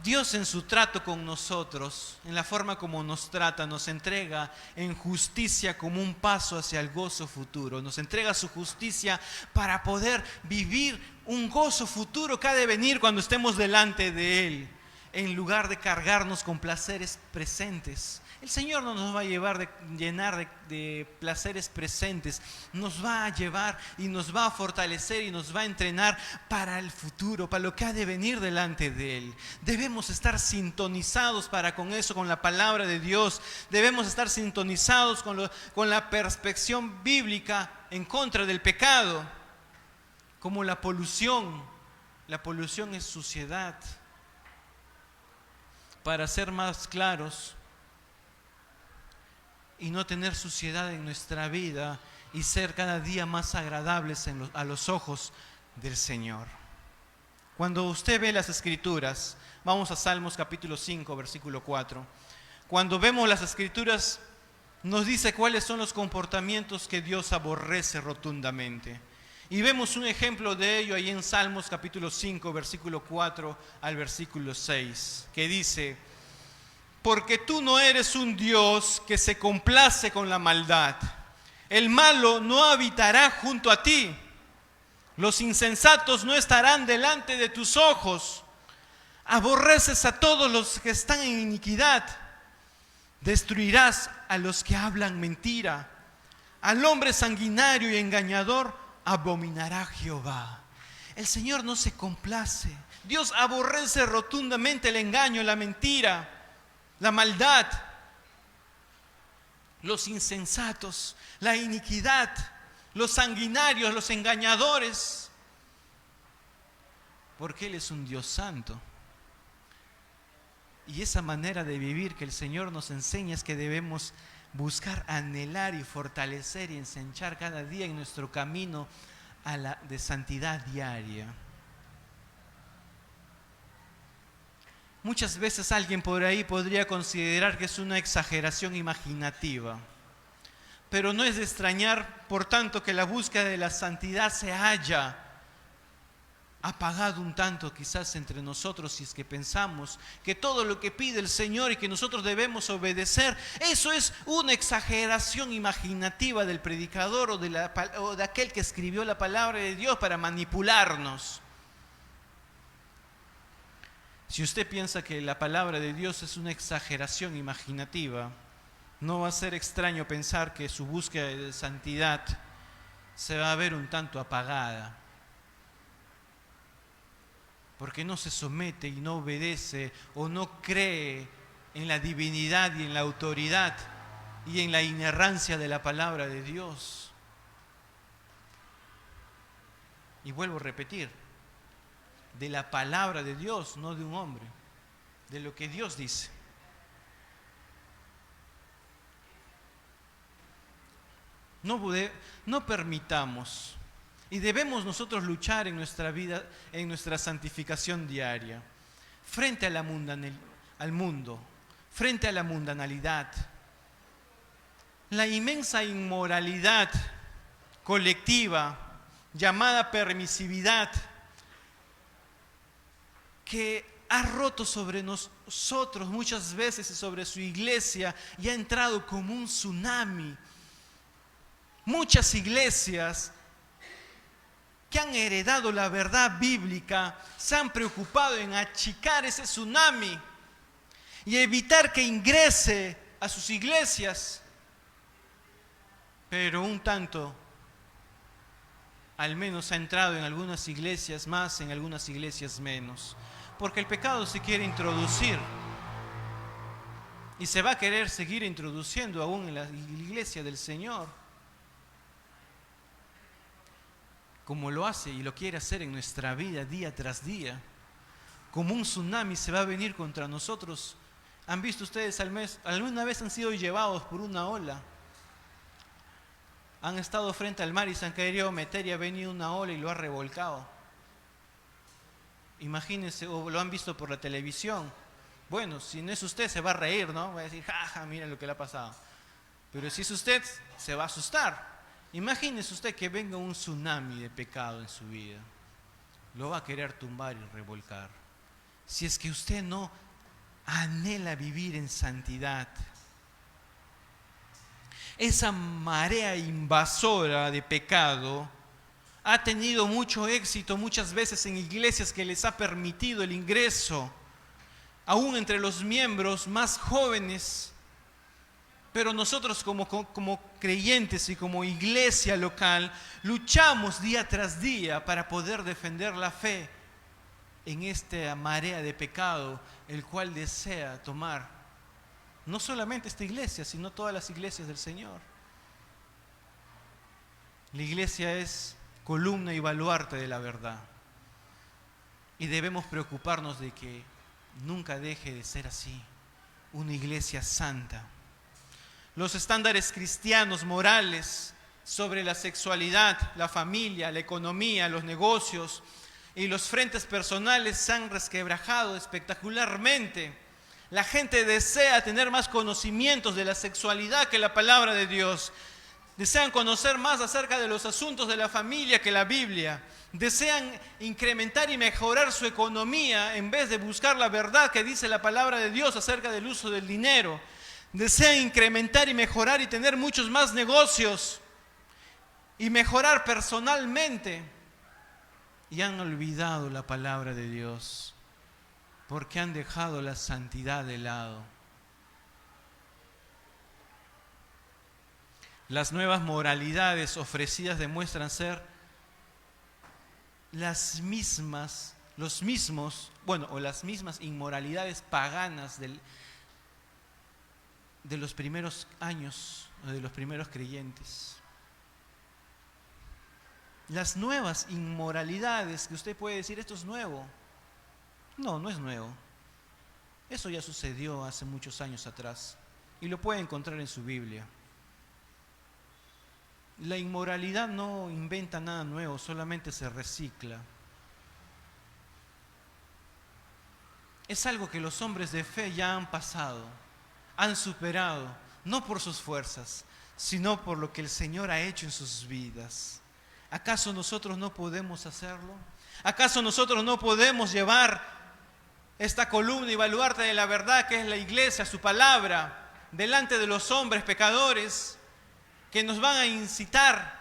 Dios en su trato con nosotros, en la forma como nos trata, nos entrega en justicia como un paso hacia el gozo futuro. Nos entrega su justicia para poder vivir un gozo futuro que ha de venir cuando estemos delante de Él, en lugar de cargarnos con placeres presentes. El Señor no nos va a llenar de placeres presentes, nos va a llevar y nos va a fortalecer y nos va a entrenar para el futuro, para lo que ha de venir delante de Él. Debemos estar sintonizados con eso, con la palabra de Dios. Debemos estar sintonizados con la perspectiva bíblica en contra del pecado, como la polución. La polución es suciedad. Para ser más claros y no tener suciedad en nuestra vida y ser cada día más agradables a los ojos del Señor. Cuando usted ve las Escrituras, vamos a Salmos capítulo 5, versículo 4. Cuando vemos las Escrituras, nos dice cuáles son los comportamientos que Dios aborrece rotundamente. Y vemos un ejemplo de ello ahí en Salmos capítulo 5, versículo 4 al versículo 6, que dice: porque tú no eres un Dios que se complace con la maldad. El malo no habitará junto a ti. Los insensatos no estarán delante de tus ojos. Aborreces a todos los que están en iniquidad. Destruirás a los que hablan mentira. Al hombre sanguinario y engañador abominará Jehová. El Señor no se complace. Dios aborrece rotundamente el engaño, la mentira, la maldad, los insensatos, la iniquidad, los sanguinarios, los engañadores, porque Él es un Dios santo. Y esa manera de vivir que el Señor nos enseña es que debemos buscar, anhelar y fortalecer y ensanchar cada día en nuestro camino de santidad diaria. Muchas veces alguien por ahí podría considerar que es una exageración imaginativa, pero no es de extrañar, por tanto, que la búsqueda de la santidad se haya apagado un tanto quizás entre nosotros, si es que pensamos que todo lo que pide el Señor y que nosotros debemos obedecer, eso es una exageración imaginativa del predicador o de aquel que escribió la palabra de Dios para manipularnos. Si usted piensa que la palabra de Dios es una exageración imaginativa, no va a ser extraño pensar que su búsqueda de santidad se va a ver un tanto apagada, porque no se somete y no obedece o no cree en la divinidad y en la autoridad y en la inerrancia de la palabra de Dios. Y vuelvo a repetir, de la palabra de Dios, no de un hombre, de lo que Dios dice. No permitamos, y debemos nosotros luchar en nuestra vida, en nuestra santificación diaria, frente al mundo, frente a la mundanalidad, la inmensa inmoralidad colectiva llamada permisividad, que ha roto sobre nosotros muchas veces y sobre su iglesia y ha entrado como un tsunami. Muchas iglesias que han heredado la verdad bíblica se han preocupado en achicar ese tsunami y evitar que ingrese a sus iglesias. pero un tanto al menos ha entrado en algunas iglesias más, en algunas iglesias menos. Porque el pecado se quiere introducir y se va a querer seguir introduciendo aún en la iglesia del Señor, como lo hace y lo quiere hacer en nuestra vida día tras día. Como un tsunami se va a venir contra nosotros. ¿Han visto ustedes alguna vez han sido llevados por una ola? Han estado frente al mar y se han querido meter y ha venido una ola y lo ha revolcado. Imagínense, o lo han visto por la televisión. Bueno, si no es usted se va a reír, ¿no? Va a decir, jaja, mira lo que le ha pasado. Pero si es usted, se va a asustar. Imagínese usted que venga un tsunami de pecado en su vida. Lo va a querer tumbar y revolcar. Si es que usted no anhela vivir en santidad. Esa marea invasora de pecado ha tenido mucho éxito muchas veces en iglesias que les ha permitido el ingreso, aún entre los miembros más jóvenes. Pero nosotros como creyentes y como iglesia local luchamos día tras día para poder defender la fe en esta marea de pecado, el cual desea tomar no solamente esta iglesia, sino todas las iglesias del Señor. La iglesia es columna y baluarte de la verdad. Y debemos preocuparnos de que nunca deje de ser así, una iglesia santa. Los estándares cristianos morales sobre la sexualidad, la familia, la economía, los negocios y los frentes personales se han resquebrajado espectacularmente. La gente desea tener más conocimientos de la sexualidad que la palabra de Dios. Desean conocer más acerca de los asuntos de la familia que la Biblia. Desean incrementar y mejorar su economía en vez de buscar la verdad que dice la palabra de Dios acerca del uso del dinero. Desean incrementar y mejorar y tener muchos más negocios y mejorar personalmente. Y han olvidado la palabra de Dios porque han dejado la santidad de lado. Las nuevas moralidades ofrecidas demuestran ser las mismas inmoralidades paganas de los primeros años, de los primeros creyentes. Las nuevas inmoralidades que usted puede decir, esto es nuevo. No, no es nuevo. Eso ya sucedió hace muchos años atrás y lo puede encontrar en su Biblia. La inmoralidad no inventa nada nuevo, solamente se recicla. Es algo que los hombres de fe ya han pasado, han superado, no por sus fuerzas, sino por lo que el Señor ha hecho en sus vidas. ¿Acaso nosotros no podemos hacerlo? ¿Acaso nosotros no podemos llevar esta columna y baluarte de la verdad que es la iglesia, su palabra, delante de los hombres pecadores que nos van a incitar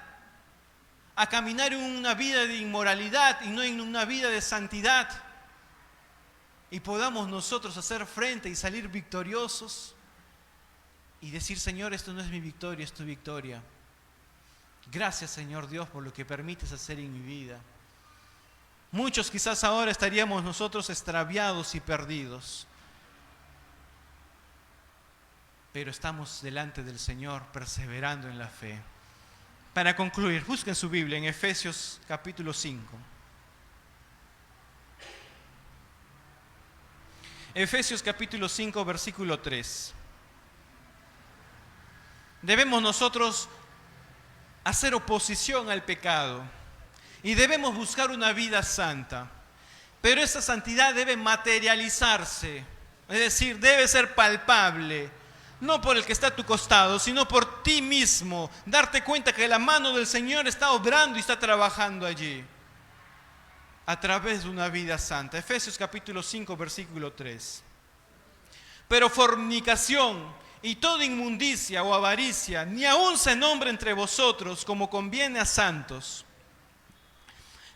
a caminar en una vida de inmoralidad y no en una vida de santidad? Y podamos nosotros hacer frente y salir victoriosos y decir, Señor, esto no es mi victoria, es tu victoria. Gracias, Señor Dios, por lo que permites hacer en mi vida. Muchos quizás ahora estaríamos nosotros extraviados y perdidos, pero estamos delante del Señor perseverando en la fe. Para concluir, busquen su Biblia en Efesios capítulo 5. Efesios capítulo 5, versículo 3. Debemos nosotros hacer oposición al pecado y debemos buscar una vida santa, pero esa santidad debe materializarse, es decir, debe ser palpable, no por el que está a tu costado, sino por ti mismo, darte cuenta que la mano del Señor está obrando y está trabajando allí, a través de una vida santa. Efesios capítulo 5, versículo 3. Pero fornicación y toda inmundicia o avaricia, ni aun se nombre entre vosotros como conviene a santos,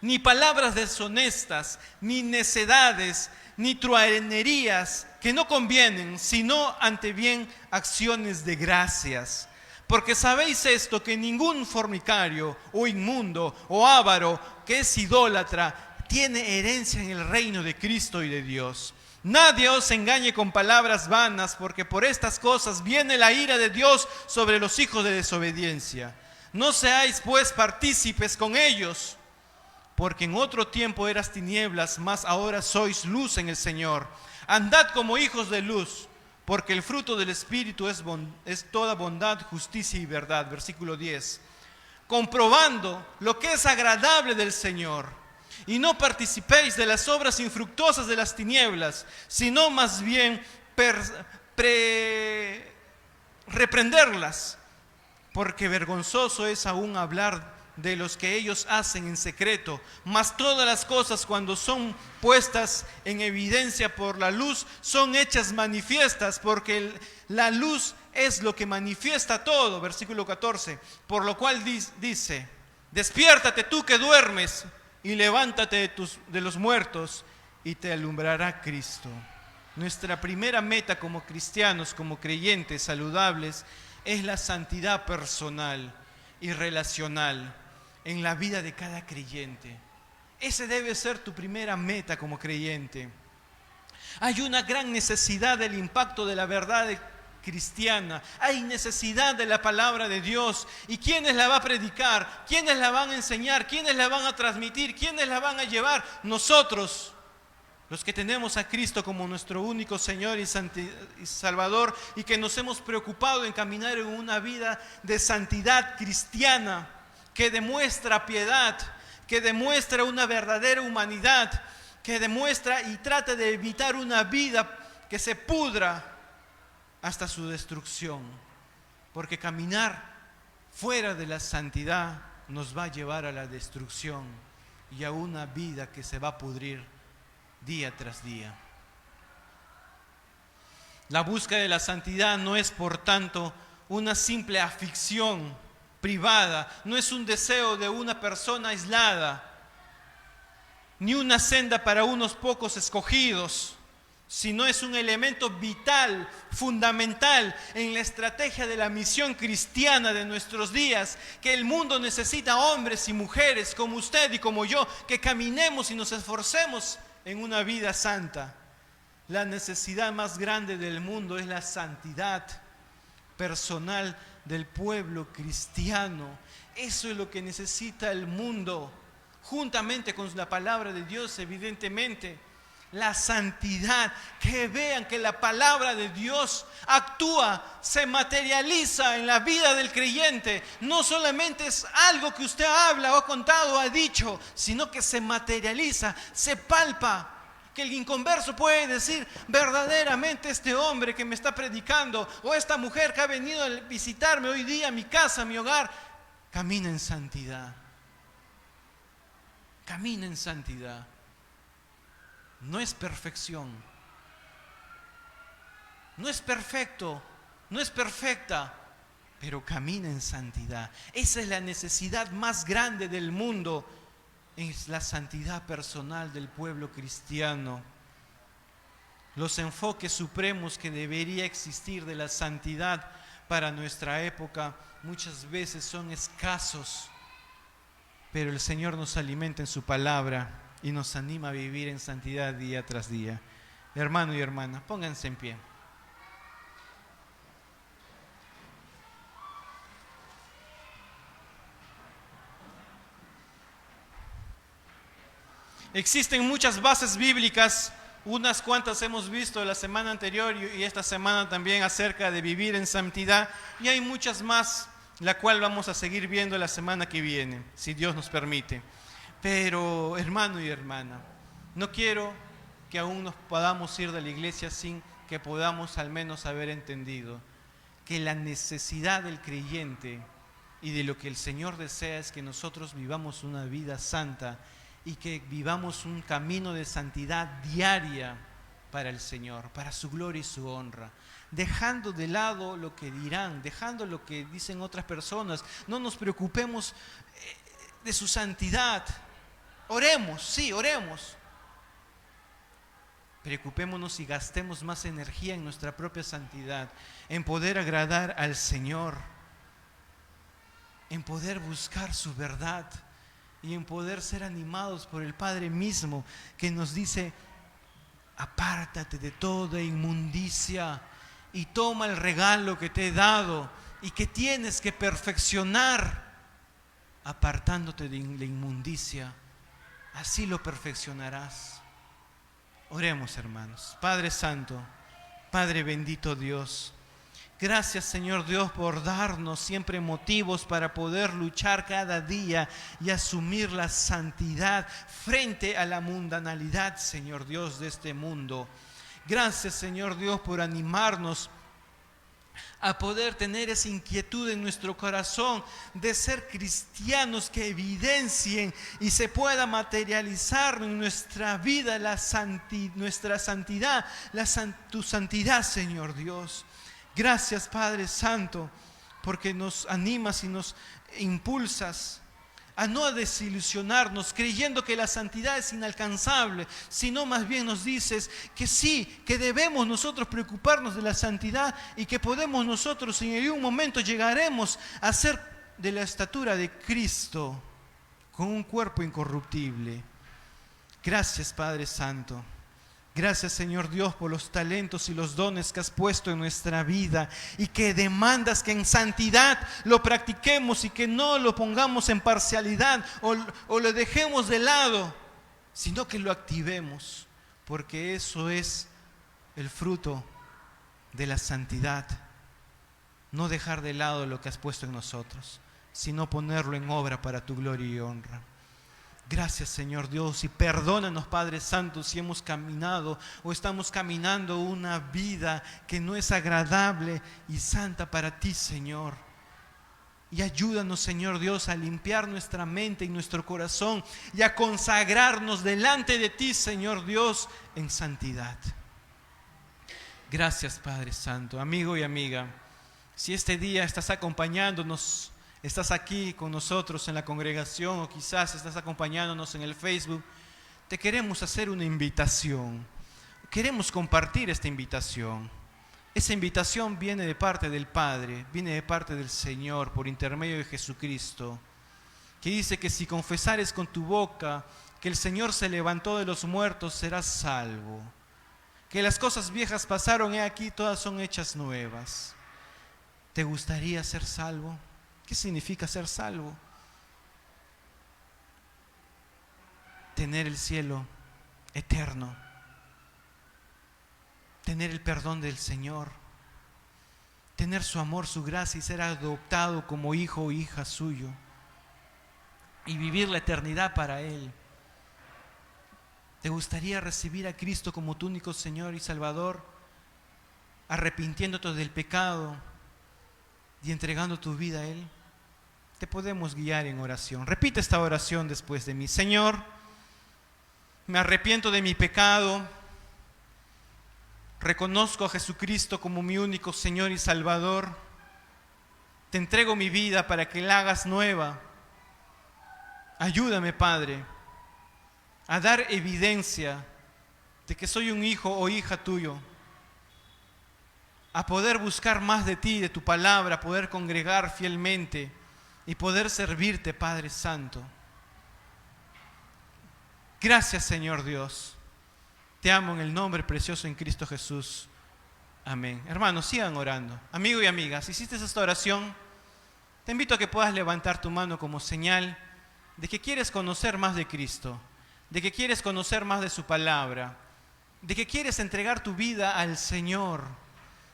ni palabras deshonestas, ni necedades, ni truhanerías que no convienen, sino ante bien acciones de gracias. Porque sabéis esto, que ningún fornicario o inmundo o avaro que es idólatra tiene herencia en el reino de Cristo y de Dios. Nadie os engañe con palabras vanas, porque por estas cosas viene la ira de Dios sobre los hijos de desobediencia. No seáis pues partícipes con ellos, porque en otro tiempo eras tinieblas, mas ahora sois luz en el Señor. Andad como hijos de luz, porque el fruto del Espíritu es toda bondad, justicia y verdad. Versículo 10. Comprobando lo que es agradable del Señor. Y no participéis de las obras infructuosas de las tinieblas, sino más bien reprenderlas, porque vergonzoso es aún hablar de los que ellos hacen en secreto. Mas todas las cosas, cuando son puestas en evidencia por la luz, son hechas manifiestas, porque la luz es lo que manifiesta todo. Versículo 14. Por lo cual dice: despiértate tú que duermes, y levántate de los muertos, y te alumbrará Cristo. Nuestra primera meta como cristianos, como creyentes saludables, es la santidad personal y relacional en la vida de cada creyente. Ese debe ser tu primera meta como creyente. Hay una gran necesidad del impacto de la verdad cristiana. Hay necesidad de la palabra de Dios. ¿Y quiénes la va a predicar? ¿Quiénes la van a enseñar? ¿Quiénes la van a transmitir? ¿Quiénes la van a llevar? Nosotros, los que tenemos a Cristo como nuestro único Señor y Salvador, y que nos hemos preocupado en caminar en una vida de santidad cristiana que demuestra piedad, que demuestra una verdadera humanidad, que demuestra y trata de evitar una vida que se pudra hasta su destrucción, porque caminar fuera de la santidad nos va a llevar a la destrucción y a una vida que se va a pudrir día tras día. La búsqueda de la santidad no es, por tanto, una simple afición privada, no es un deseo de una persona aislada, ni una senda para unos pocos escogidos, sino es un elemento vital, fundamental en la estrategia de la misión cristiana de nuestros días, que el mundo necesita hombres y mujeres como usted y como yo, que caminemos y nos esforcemos en una vida santa. La necesidad más grande del mundo es la santidad personal del pueblo cristiano. Eso es lo que necesita el mundo, juntamente con la palabra de Dios, evidentemente. La santidad, que vean que la palabra de Dios actúa, se materializa en la vida del creyente. No solamente es algo que usted habla o ha contado o ha dicho, sino que se materializa, se palpa. Que el inconverso puede decir: verdaderamente este hombre que me está predicando, o esta mujer que ha venido a visitarme hoy día a mi casa, a mi hogar, camina en santidad. Camina en santidad. No es perfección, no es perfecto, no es perfecta, pero camina en santidad. Esa es la necesidad más grande del mundo, es la santidad personal del pueblo cristiano. Los enfoques supremos que debería existir de la santidad para nuestra época muchas veces son escasos, pero el Señor nos alimenta en su palabra y nos anima a vivir en santidad día tras día. Hermano y hermana, pónganse en pie. Existen muchas bases bíblicas, unas cuantas hemos visto la semana anterior y esta semana también, acerca de vivir en santidad, y hay muchas más, la cual vamos a seguir viendo la semana que viene, si Dios nos permite. Pero, hermano y hermana, no quiero que aún nos podamos ir de la iglesia sin que podamos al menos haber entendido que la necesidad del creyente y de lo que el Señor desea es que nosotros vivamos una vida santa y que vivamos un camino de santidad diaria para el Señor, para su gloria y su honra, dejando de lado lo que dirán, dejando lo que dicen otras personas. No nos preocupemos de su santidad. Oremos, sí, oremos. Preocupémonos y gastemos más energía en nuestra propia santidad, en poder agradar al Señor, en poder buscar su verdad y en poder ser animados por el Padre mismo, que nos dice: apártate de toda inmundicia y toma el regalo que te he dado y que tienes que perfeccionar apartándote de la inmundicia. Así lo perfeccionarás. Oremos, hermanos. Padre Santo, Padre bendito Dios, gracias, Señor Dios, por darnos siempre motivos para poder luchar cada día y asumir la santidad frente a la mundanalidad, Señor Dios, de este mundo. Gracias, Señor Dios, por animarnos a poder tener esa inquietud en nuestro corazón de ser cristianos que evidencien y se pueda materializar en nuestra vida nuestra santidad, tu santidad, Señor Dios. Gracias, Padre Santo, porque nos animas y nos impulsas a no desilusionarnos creyendo que la santidad es inalcanzable, sino más bien nos dices que sí, que debemos nosotros preocuparnos de la santidad y que podemos nosotros en algún momento llegaremos a ser de la estatura de Cristo con un cuerpo incorruptible. Gracias, Padre Santo. Gracias, Señor Dios, por los talentos y los dones que has puesto en nuestra vida y que demandas que en santidad lo practiquemos y que no lo pongamos en parcialidad o lo dejemos de lado, sino que lo activemos, porque eso es el fruto de la santidad. No dejar de lado lo que has puesto en nosotros, sino ponerlo en obra para tu gloria y honra. Gracias, Señor Dios, y perdónanos, Padre Santo, si hemos caminado o estamos caminando una vida que no es agradable y santa para ti, Señor. Y ayúdanos, Señor Dios, a limpiar nuestra mente y nuestro corazón y a consagrarnos delante de ti, Señor Dios, en santidad. Gracias, Padre Santo. Amigo y amiga, si este día estás acompañándonos, estás aquí con nosotros en la congregación o quizás estás acompañándonos en el Facebook, te queremos hacer una invitación. Queremos compartir esta invitación. Esa invitación viene de parte del Padre, viene de parte del Señor por intermedio de Jesucristo, que dice que si confesares con tu boca que el Señor se levantó de los muertos, serás salvo. Que las cosas viejas pasaron, he aquí, todas son hechas nuevas. ¿Te gustaría ser salvo? ¿Qué significa ser salvo? Tener el cielo eterno, tener el perdón del Señor, tener su amor, su gracia y ser adoptado como hijo o hija suyo y vivir la eternidad para Él. ¿Te gustaría recibir a Cristo como tu único Señor y Salvador, arrepintiéndote del pecado y entregando tu vida a Él? Te podemos guiar en oración. Repite esta oración después de mí. Señor, me arrepiento de mi pecado, reconozco a Jesucristo como mi único Señor y Salvador, te entrego mi vida para que la hagas nueva. Ayúdame, Padre, a dar evidencia de que soy un hijo o hija tuyo, a poder buscar más de ti, de tu palabra, a poder congregar fielmente y poder servirte, Padre Santo. Gracias, Señor Dios. Te amo en el nombre precioso en Cristo Jesús. Amén. Hermanos, sigan orando. Amigo y amiga, si hiciste esta oración, te invito a que puedas levantar tu mano como señal de que quieres conocer más de Cristo, de que quieres conocer más de su palabra, de que quieres entregar tu vida al Señor,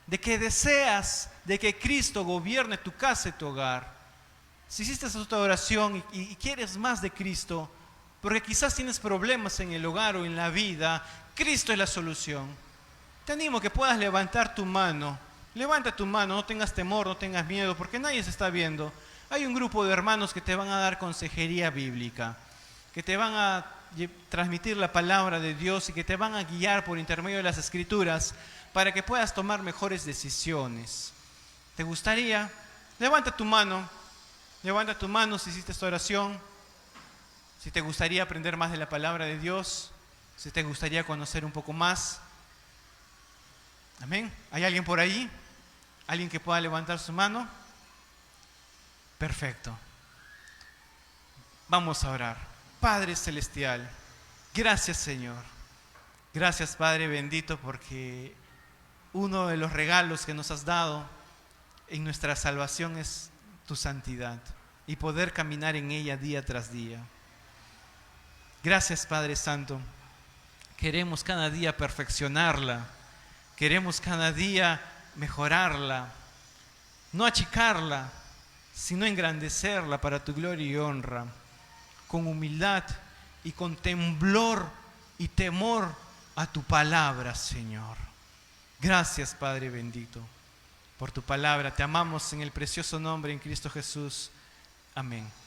de que deseas de que Cristo gobierne tu casa y tu hogar. Si hiciste esta oración y quieres más de Cristo, porque quizás tienes problemas en el hogar o en la vida, Cristo es la solución. Te animo a que puedas levantar tu mano. Levanta tu mano, no tengas temor, no tengas miedo, porque nadie se está viendo. Hay un grupo de hermanos que te van a dar consejería bíblica, que te van a transmitir la palabra de Dios y que te van a guiar por intermedio de las Escrituras para que puedas tomar mejores decisiones. ¿Te gustaría? Levanta tu mano si hiciste esta oración, si te gustaría aprender más de la palabra de Dios, si te gustaría conocer un poco más. Amén. ¿Hay alguien por ahí? ¿Alguien que pueda levantar su mano? Perfecto. Vamos a orar. Padre Celestial, gracias Señor. Gracias Padre bendito porque uno de los regalos que nos has dado en nuestra salvación es tu santidad y poder caminar en ella día tras día. Gracias Padre Santo. Queremos cada día perfeccionarla. Queremos cada día mejorarla. No achicarla, sino engrandecerla para tu gloria y honra. Con humildad y con temblor y temor a tu palabra, Señor. Gracias, Padre bendito, por tu palabra. Te amamos en el precioso nombre en Cristo Jesús. Amén.